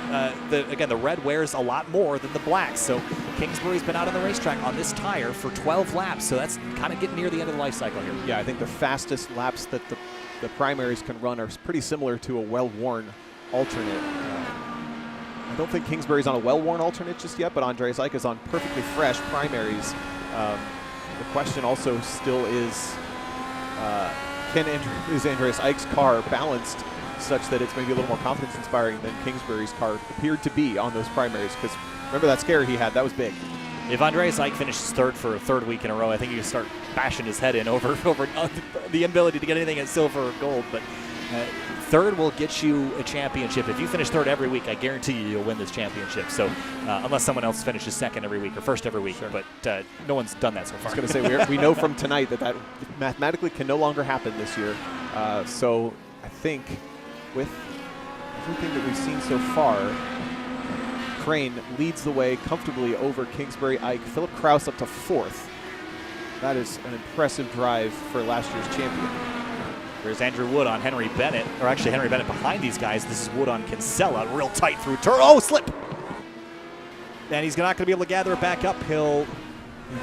S5: again, the red wears a lot more than the black. So Kingsbury's been out on the racetrack on this tire for 12 laps, so that's kind of getting near the end of the life cycle here.
S1: Yeah, I think the fastest laps that the primaries can run are pretty similar to a well-worn alternate. I don't think Kingsbury's on a well-worn alternate just yet, but Andreas Ike is on perfectly fresh primaries. The question also still is, is Andreas Ike's car balanced such that it's maybe a little more confidence-inspiring than Kingsbury's car appeared to be on those primaries? Because remember that scare he had, that was big.
S5: If Andreas Ike finishes 3rd for a 3rd week in a row, I think you can start bashing his head in over the inability to get anything at silver or gold. But 3rd will get you a championship. If you finish 3rd every week, I guarantee you'll win this championship. So unless someone else finishes 2nd every week or 1st every week, sure. But no one's done that so far.
S1: I was going to say, we know from tonight that mathematically can no longer happen this year. So I think with everything that we've seen so far, Crane leads the way comfortably over Kingsbury, Ike. Philip Kraus up to 4th. That is an impressive drive for last year's champion.
S5: There's Andrew Wood on Henry Bennett, or actually Henry Bennett behind these guys. This is Wood on Kinsella, real tight through turn. Oh, slip! And he's not going to be able to gather it back up. He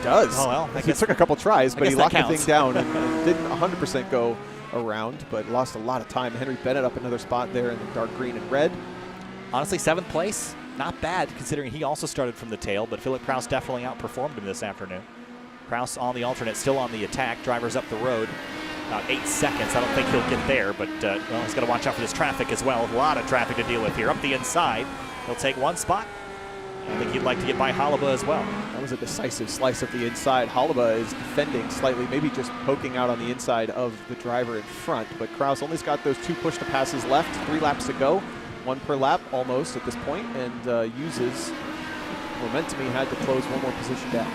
S1: does.
S5: Oh, well,
S1: It took a couple tries, but he locked the thing down and didn't 100% go around, but lost a lot of time. Henry Bennett up another spot there in the dark green and red.
S5: Honestly, 7th place, not bad considering he also started from the tail, but Philip Kraus definitely outperformed him this afternoon. Kraus on the alternate, still on the attack. Drivers up the road. About 8 seconds. I don't think he'll get there, but well, he's got to watch out for this traffic as well. A lot of traffic to deal with here. Up the inside, he'll take 1 spot. I think he'd like to get by Holliba as well.
S1: That was a decisive slice of the inside. Holliba is defending slightly, maybe just poking out on the inside of the driver in front, but Kraus only's got those 2 push to passes left, 3 laps to go, 1 per lap almost at this point, and uses momentum he had to close 1 more position down.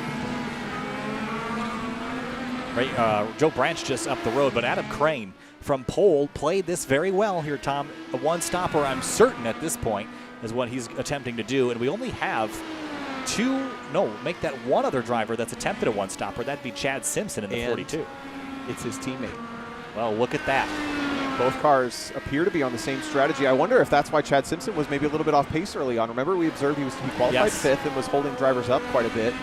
S5: Joe Branch just up the road, but Adam Crane from pole played this very well here, Tom. A 1-stopper, I'm certain at this point, is what he's attempting to do, and we only have 1 other driver that's attempted a 1-stopper. That'd be Chad Simpson in the 42.
S1: It's his teammate.
S5: Well, look at that.
S1: Both cars appear to be on the same strategy. I wonder if that's why Chad Simpson was maybe a little bit off pace early on. Remember, we observed he qualified 5th and was holding drivers up quite a bit.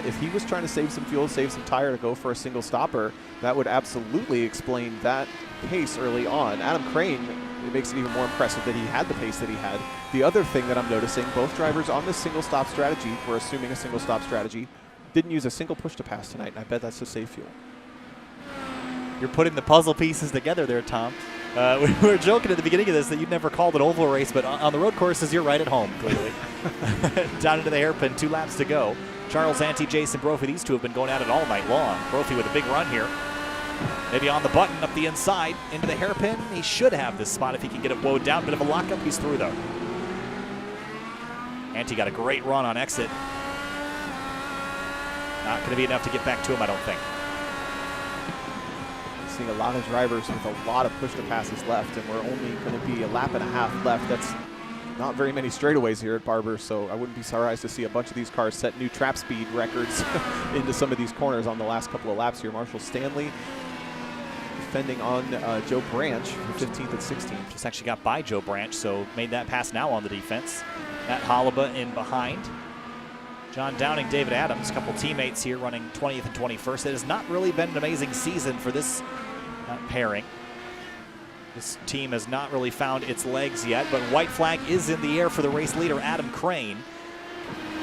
S1: If he was trying to save some fuel, save some tire to go for a single stopper, that would absolutely explain that pace early on. Adam Crane it makes it even more impressive that he had the pace that he had. The other thing that I'm noticing, both drivers on this single stop strategy, we're assuming a single stop strategy, didn't use a single push to pass tonight, and I bet that's to save fuel.
S5: You're putting the puzzle pieces together there, Tom. We were joking at the beginning of this that you'd never called an oval race, but on the road courses, you're right at home, clearly. Down into the hairpin, 2 laps to go. Charles Ante, Jason Brophy, these two have been going at it all night long. Brophy with a big run here. Maybe on the button, up the inside, into the hairpin. He should have this spot if he can get it woed down. Bit of a lockup, he's through though. Ante got a great run on exit. Not going to be enough to get back to him, I don't think.
S1: Seeing a lot of drivers with a lot of push to passes left, and we're only going to be a lap and a half left. That's not very many straightaways here at Barber, so I wouldn't be surprised to see a bunch of these cars set new trap speed records into some of these corners on the last couple of laps here. Marshall Stanley defending on Joe Branch for 15th and 16th.
S5: Just actually got by Joe Branch, so made that pass now on the defense. Matt Holliba in behind. John Downing, David Adams, a couple teammates here running 20th and 21st. It has not really been an amazing season for this pairing. This team has not really found its legs yet, but white flag is in the air for the race leader, Adam Crane.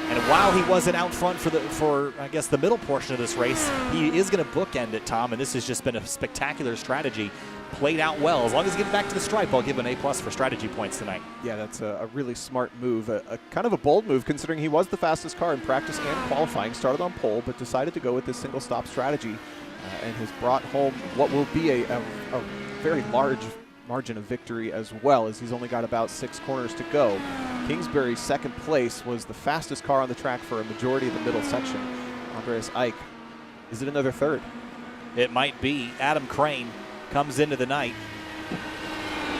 S5: And while he wasn't out front for I guess the middle portion of this race, he is going to bookend it, Tom, and this has just been a spectacular strategy. Played out well. As long as he gets back to the stripe, I'll give an A+ for strategy points tonight.
S1: Yeah, that's a really smart move. A kind of a bold move considering he was the fastest car in practice and qualifying. Started on pole, but decided to go with this single stop strategy and has brought home what will be a very large margin of victory as well, as he's only got about 6 corners to go. Kingsbury's second place was the fastest car on the track for a majority of the middle section. Andreas Eick. Is it another third?
S5: It might be. Adam Crane comes into the night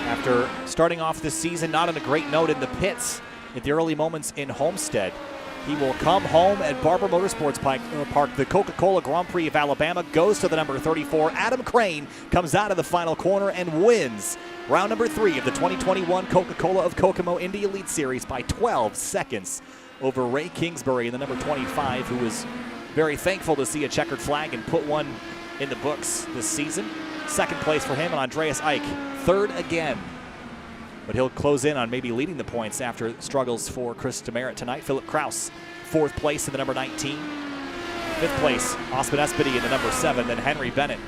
S5: after starting off this season not on a great note in the pits at the early moments in Homestead. He will come home at Barber Motorsports Park. The Coca-Cola Grand Prix of Alabama goes to the number 34. Adam Crane comes out of the final corner and wins round number 3 of the 2021 Coca-Cola of Kokomo Indy Elite Series by 12 seconds over Ray Kingsbury in the number 25, who was very thankful to see a checkered flag and put one in the books this season. Second place for him, and Andreas Eick, third again. But he'll close in on maybe leading the points after struggles for Chris Demeritt tonight. Philip Kraus, 4th place in the number 19. 5th place, Osman Espedy in the number 7. Then Henry Bennett,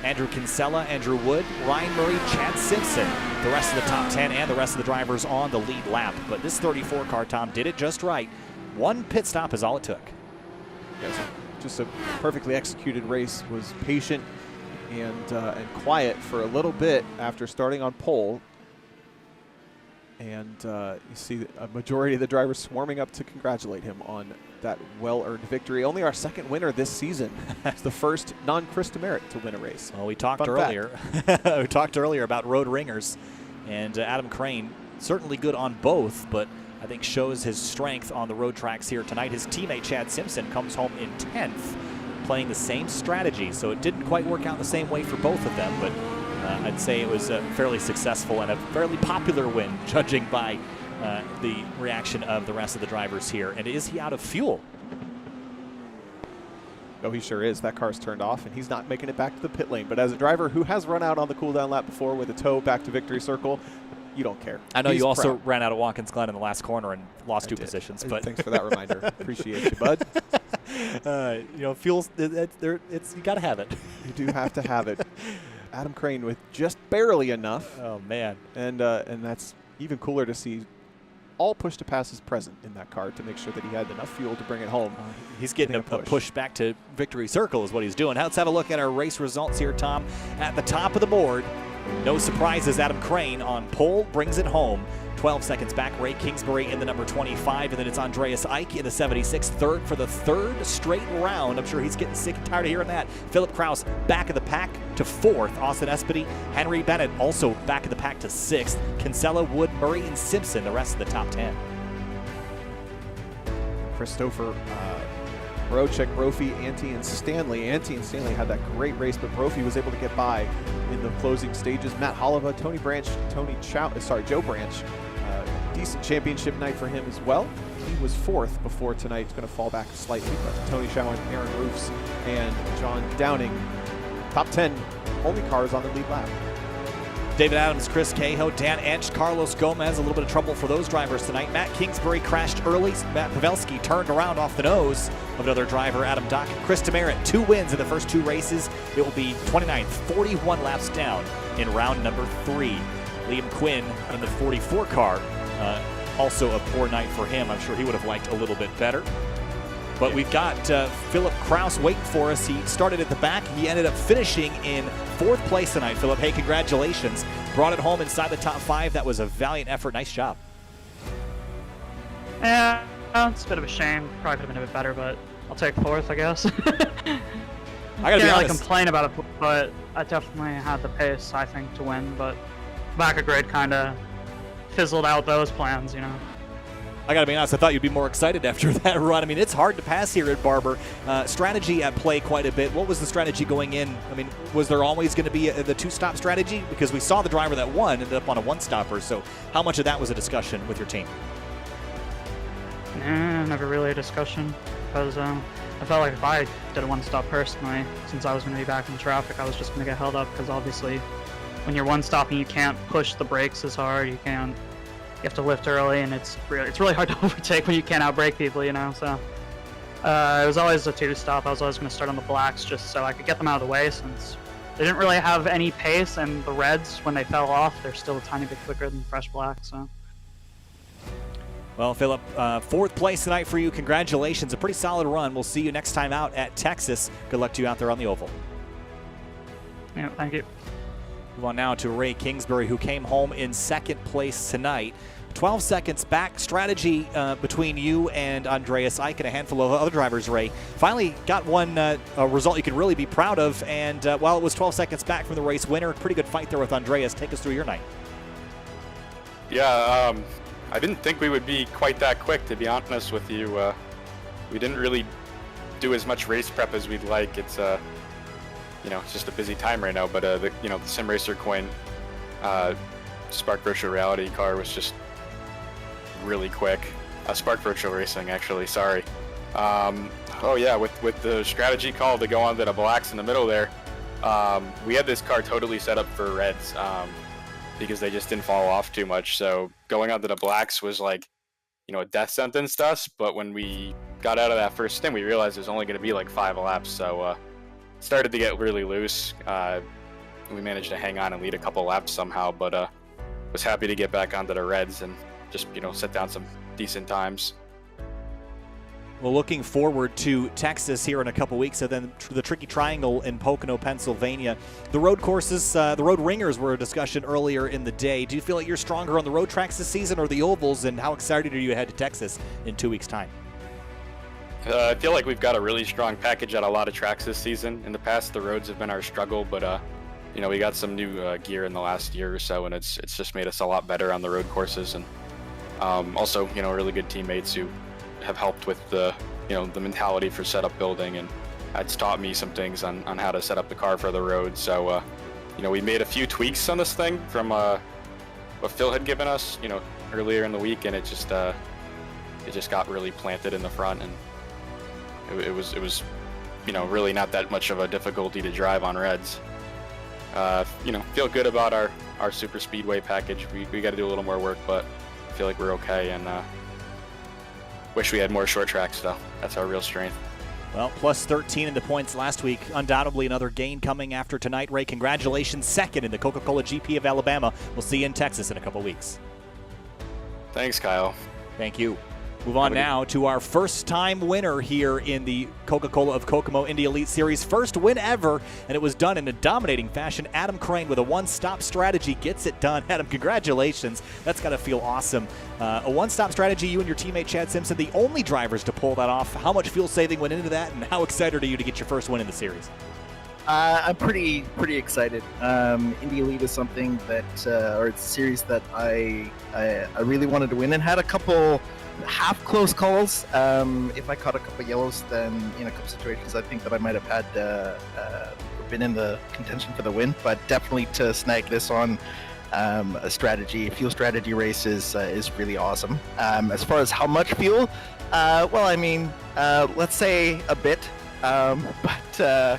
S5: Andrew Kinsella, Andrew Wood, Ryan Murray, Chad Simpson. The rest of the top 10 and the rest of the drivers on the lead lap. But this 34 car, Tom, did it just right. 1 pit stop is all it took.
S1: Yes, just a perfectly executed race. Was patient and quiet for a little bit after starting on pole. And you see a majority of the drivers swarming up to congratulate him on that well-earned victory. Only our second winner this season. It's the first non-Chris Demeritt to win a race.
S5: Well, we talked earlier. We talked earlier about road ringers, and Adam Crane certainly good on both, but I think shows his strength on the road tracks here tonight. His teammate Chad Simpson comes home in 10th, playing the same strategy, so it didn't quite work out the same way for both of them, but I'd say it was fairly successful and a fairly popular win, judging by the reaction of the rest of the drivers here. And is he out of fuel?
S1: Oh, he sure is. That car's turned off, and he's not making it back to the pit lane. But as a driver who has run out on the cool-down lap before with a toe back to victory circle, you don't care.
S5: I know
S1: He's
S5: you also
S1: proud.
S5: ran out of Watkins Glen in the last corner and lost 2 positions. But
S1: thanks for that reminder. Appreciate you, bud.
S5: You know, fuel's you got to have it.
S1: You do have to have it. Adam Crane with just barely enough.
S5: Oh man!
S1: And that's even cooler to see all push to passes present in that car to make sure that he had enough fuel to bring it home.
S5: He's getting a push back to victory circle is what he's doing. Let's have a look at our race results here, Tom. At the top of the board, no surprises. Adam Crane on pole brings it home. 12 seconds back, Ray Kingsbury in the number 25, and then it's Andreas Eick in the 76, third for the 3rd straight round. I'm sure he's getting sick and tired of hearing that. Philip Kraus back of the pack to 4th. Austin Espedy, Henry Bennett also back of the pack to 6th. Kinsella, Wood, Murray, and Simpson, the rest of the top 10.
S1: Christopher Demeritt, Brophy, Ante, and Stanley. Ante and Stanley had that great race, but Brophy was able to get by in the closing stages. Matt Holliba, Joe Branch. Decent championship night for him as well. He was 4th before tonight. He's going to fall back slightly, but Tony Chow, Aaron Roofs, and John Downing, top 10 only cars on the lead lap.
S5: David Adams, Chris Cahill, Dan Ench, Carlos Gomez, a little bit of trouble for those drivers tonight. Matt Kingsbury crashed early. Matt Pavelski turned around off the nose of another driver, Adam Dock. Chris Demeritt, 2 wins in the first 2 races. It will be 29th, 41 laps down in round number 3. Liam Quinn in the 44 car, also a poor night for him. I'm sure he would have liked a little bit better. But we've got Philip Kraus waiting for us. He started at the back. He ended up finishing in 4th place tonight, Philip. Hey, congratulations. Brought it home inside the top 5. That was a valiant effort. Nice job.
S8: Yeah, it's a bit of a shame. Probably could have been a bit better, but I'll take 4th, I guess.
S5: I gotta be
S8: Can't really
S5: honest.
S8: complain about it, but I definitely had the pace, I think, to win. But back of grid kind of fizzled out those plans, you know.
S5: I gotta be honest, I thought you'd be more excited after that run. I mean, it's hard to pass here at Barber. Strategy at play quite a bit. What was the strategy going in? I mean, was there always going to be the 2-stop strategy? Because we saw the driver that won ended up on a 1-stopper. So how much of that was a discussion with your team?
S8: Never really a discussion, because I felt like if I did a 1-stop personally, since I was going to be back in traffic, I was just going to get held up, because obviously when you're 1-stopping, you can't push the brakes as hard. You have to lift early, and it's really hard to overtake when you can't outbrake people, you know. So it was always a 2-stop. I was always going to start on the blacks just so I could get them out of the way, since they didn't really have any pace, and the reds, when they fell off, they're still a tiny bit quicker than fresh blacks. So.
S5: Well, Philip, 4th place tonight for you. Congratulations. A pretty solid run. We'll see you next time out at Texas. Good luck to you out there on the oval.
S8: Yeah, thank you.
S5: Move on now to Ray Kingsbury, who came home in 2nd place tonight. 12 seconds back. Strategy between you and Andreas Ike and a handful of other drivers, Ray. Finally got one a result you can really be proud of, and while it was 12 seconds back from the race winner, pretty good fight there with Andreas. Take us through your night.
S9: Yeah, I didn't think we would be quite that quick, to be honest with you. We didn't really do as much race prep as we'd like. It's it's just a busy time right now, but the Sim Racer Coin Spark Virtual Reality car was just really quick. Spark Virtual Racing, actually, sorry. Oh yeah, with the strategy call to go on to the blacks in the middle there, we had this car totally set up for reds because they just didn't fall off too much. So going on to the blacks was like, a death sentence to us. But when we got out of that first stint, we realized it was only going to be like 5 laps. So started to get really loose. We managed to hang on and lead a couple laps somehow, but was happy to get back onto the reds and just set down some decent times.
S5: Well, looking forward to Texas here in a couple weeks, and then the Tricky Triangle in Pocono, Pennsylvania. The road courses, the road ringers were a discussion earlier in the day. Do you feel like you're stronger on the road tracks this season or the ovals, and how excited are you to head to Texas in 2 weeks' time?
S9: I feel like we've got a really strong package at a lot of tracks this season. In the past, the roads have been our struggle, but we got some new gear in the last year or so, and it's just made us a lot better on the road courses, and also really good teammates who have helped with the mentality for setup building, and it's taught me some things on how to set up the car for the road. So we made a few tweaks on this thing from what Phil had given us earlier in the week, and it just got really planted in the front, and it was really not that much of a difficulty to drive on reds. Feel good about our super speedway package. We got to do a little more work, but I feel like we're okay, and wish we had more short tracks though. That's our real strength.
S5: Well, plus 13 in the points last week. Undoubtedly another gain coming after tonight. Ray, congratulations, 2nd in the Coca-Cola GP of Alabama. We'll see you in Texas in a couple weeks.
S9: Thanks, Kyle.
S5: Thank you. Move on now to our first-time winner here in the Coca-Cola of Kokomo Indy Elite Series. First win ever, and it was done in a dominating fashion. Adam Crane with a 1-stop strategy gets it done. Adam, congratulations. That's got to feel awesome. A 1-stop strategy, you and your teammate Chad Simpson, the only drivers to pull that off. How much fuel saving went into that, and how excited are you to get your first win in the series?
S10: I'm pretty excited. Indy Elite is something that, or it's a series that I really wanted to win, and had a couple half close calls. If I caught a couple yellows, then in a couple situations I think that I might have had been in the contention for the win, but definitely to snag this on a fuel strategy race is really awesome. As far as how much fuel, let's say a bit, but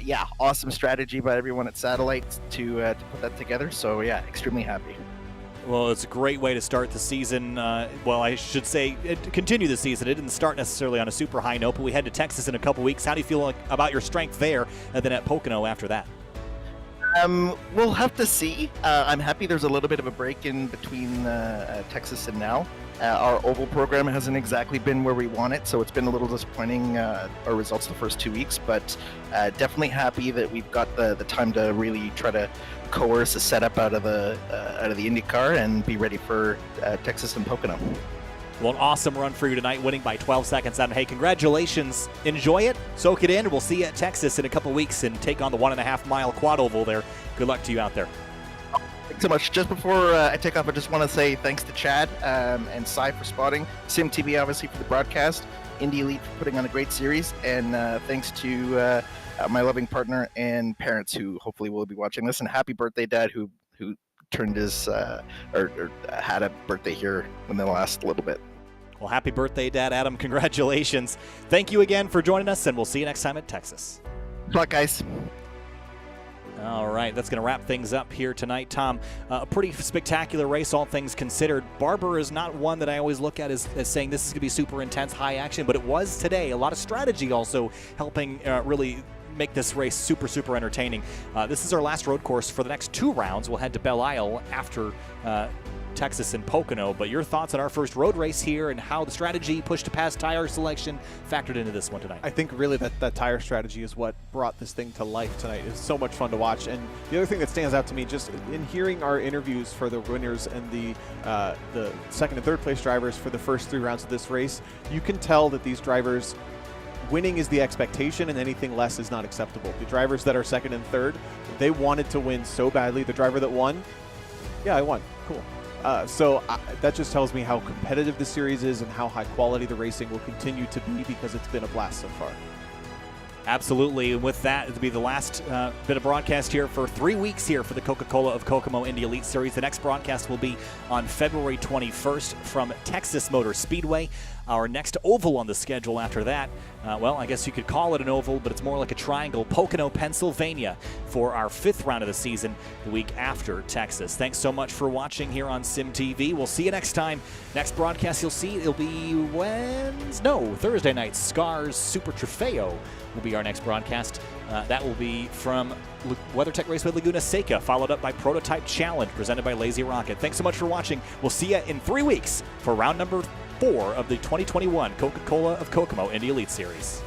S10: yeah, awesome strategy by everyone at Satellite to put that together. So yeah, extremely happy.
S5: Well, it's a great way to start the season. Well, I should say continue the season. It didn't start necessarily on a super high note, but we head to Texas in a couple weeks. How do you feel about your strength there and then at Pocono after that?
S10: We'll have to see. I'm happy there's a little bit of a break in between Texas and now. Our oval program hasn't exactly been where we want it, so it's been a little disappointing, our results the first 2 weeks, but definitely happy that we've got the time to really try to coerce a setup out of the IndyCar and be ready for Texas and Pocono.
S5: Well, an awesome run for you tonight, winning by 12 seconds. And hey, congratulations. Enjoy it, soak it in, and we'll see you at Texas in a couple weeks and take on the 1.5-mile quad oval there. Good luck to you out there.
S10: Thanks so much. Just before I take off, I just want to say thanks to Chad and Cy for spotting, SimTV obviously for the broadcast, Indy Elite for putting on a great series, and thanks to my loving partner and parents who hopefully will be watching this. And happy birthday, Dad, who turned his or had a birthday here in the last little bit.
S5: Well, happy birthday, Dad Adam. Congratulations. Thank you again for joining us, and we'll see you next time at Texas.
S10: Good luck, guys.
S5: All right, that's going to wrap things up here tonight. Tom, a pretty spectacular race, all things considered. Barber is not one that I always look at as saying this is going to be super intense, high action, but it was today. A lot of strategy also helping really make this race super, super entertaining. This is our last road course for the next 2 rounds. We'll head to Belle Isle after Texas and Pocono, but your thoughts on our first road race here and how the strategy push to pass tire selection factored into this one tonight?
S1: I think really that tire strategy is what brought this thing to life tonight. It's so much fun to watch. And the other thing that stands out to me, just in hearing our interviews for the winners and the second and third place drivers for the first 3 rounds of this race, you can tell that these drivers, winning is the expectation and anything less is not acceptable. The drivers that are second and third, they wanted to win so badly. The driver that won, yeah, I won. Cool. So that just tells me how competitive the series is and how high quality the racing will continue to be, because it's been a blast so far.
S5: Absolutely, and with that, it'll be the last bit of broadcast here for 3 weeks here for the Coca-Cola of Kokomo Indy Elite Series. The next broadcast will be on February 21st from Texas Motor Speedway. Our next oval on the schedule after that, well, I guess you could call it an oval, but it's more like a triangle, Pocono, Pennsylvania, for our 5th round of the season the week after Texas. Thanks so much for watching here on SimTV. We'll see you next time. Next broadcast you'll see, it'll be Thursday night. Scars Super Trofeo will be our next broadcast. That will be from WeatherTech Raceway Laguna Seca, followed up by Prototype Challenge presented by Lazy Rocket. Thanks so much for watching. We'll see you in 3 weeks for round number 4 of the 2021 Coca-Cola of Kokomo Indy Elite Series.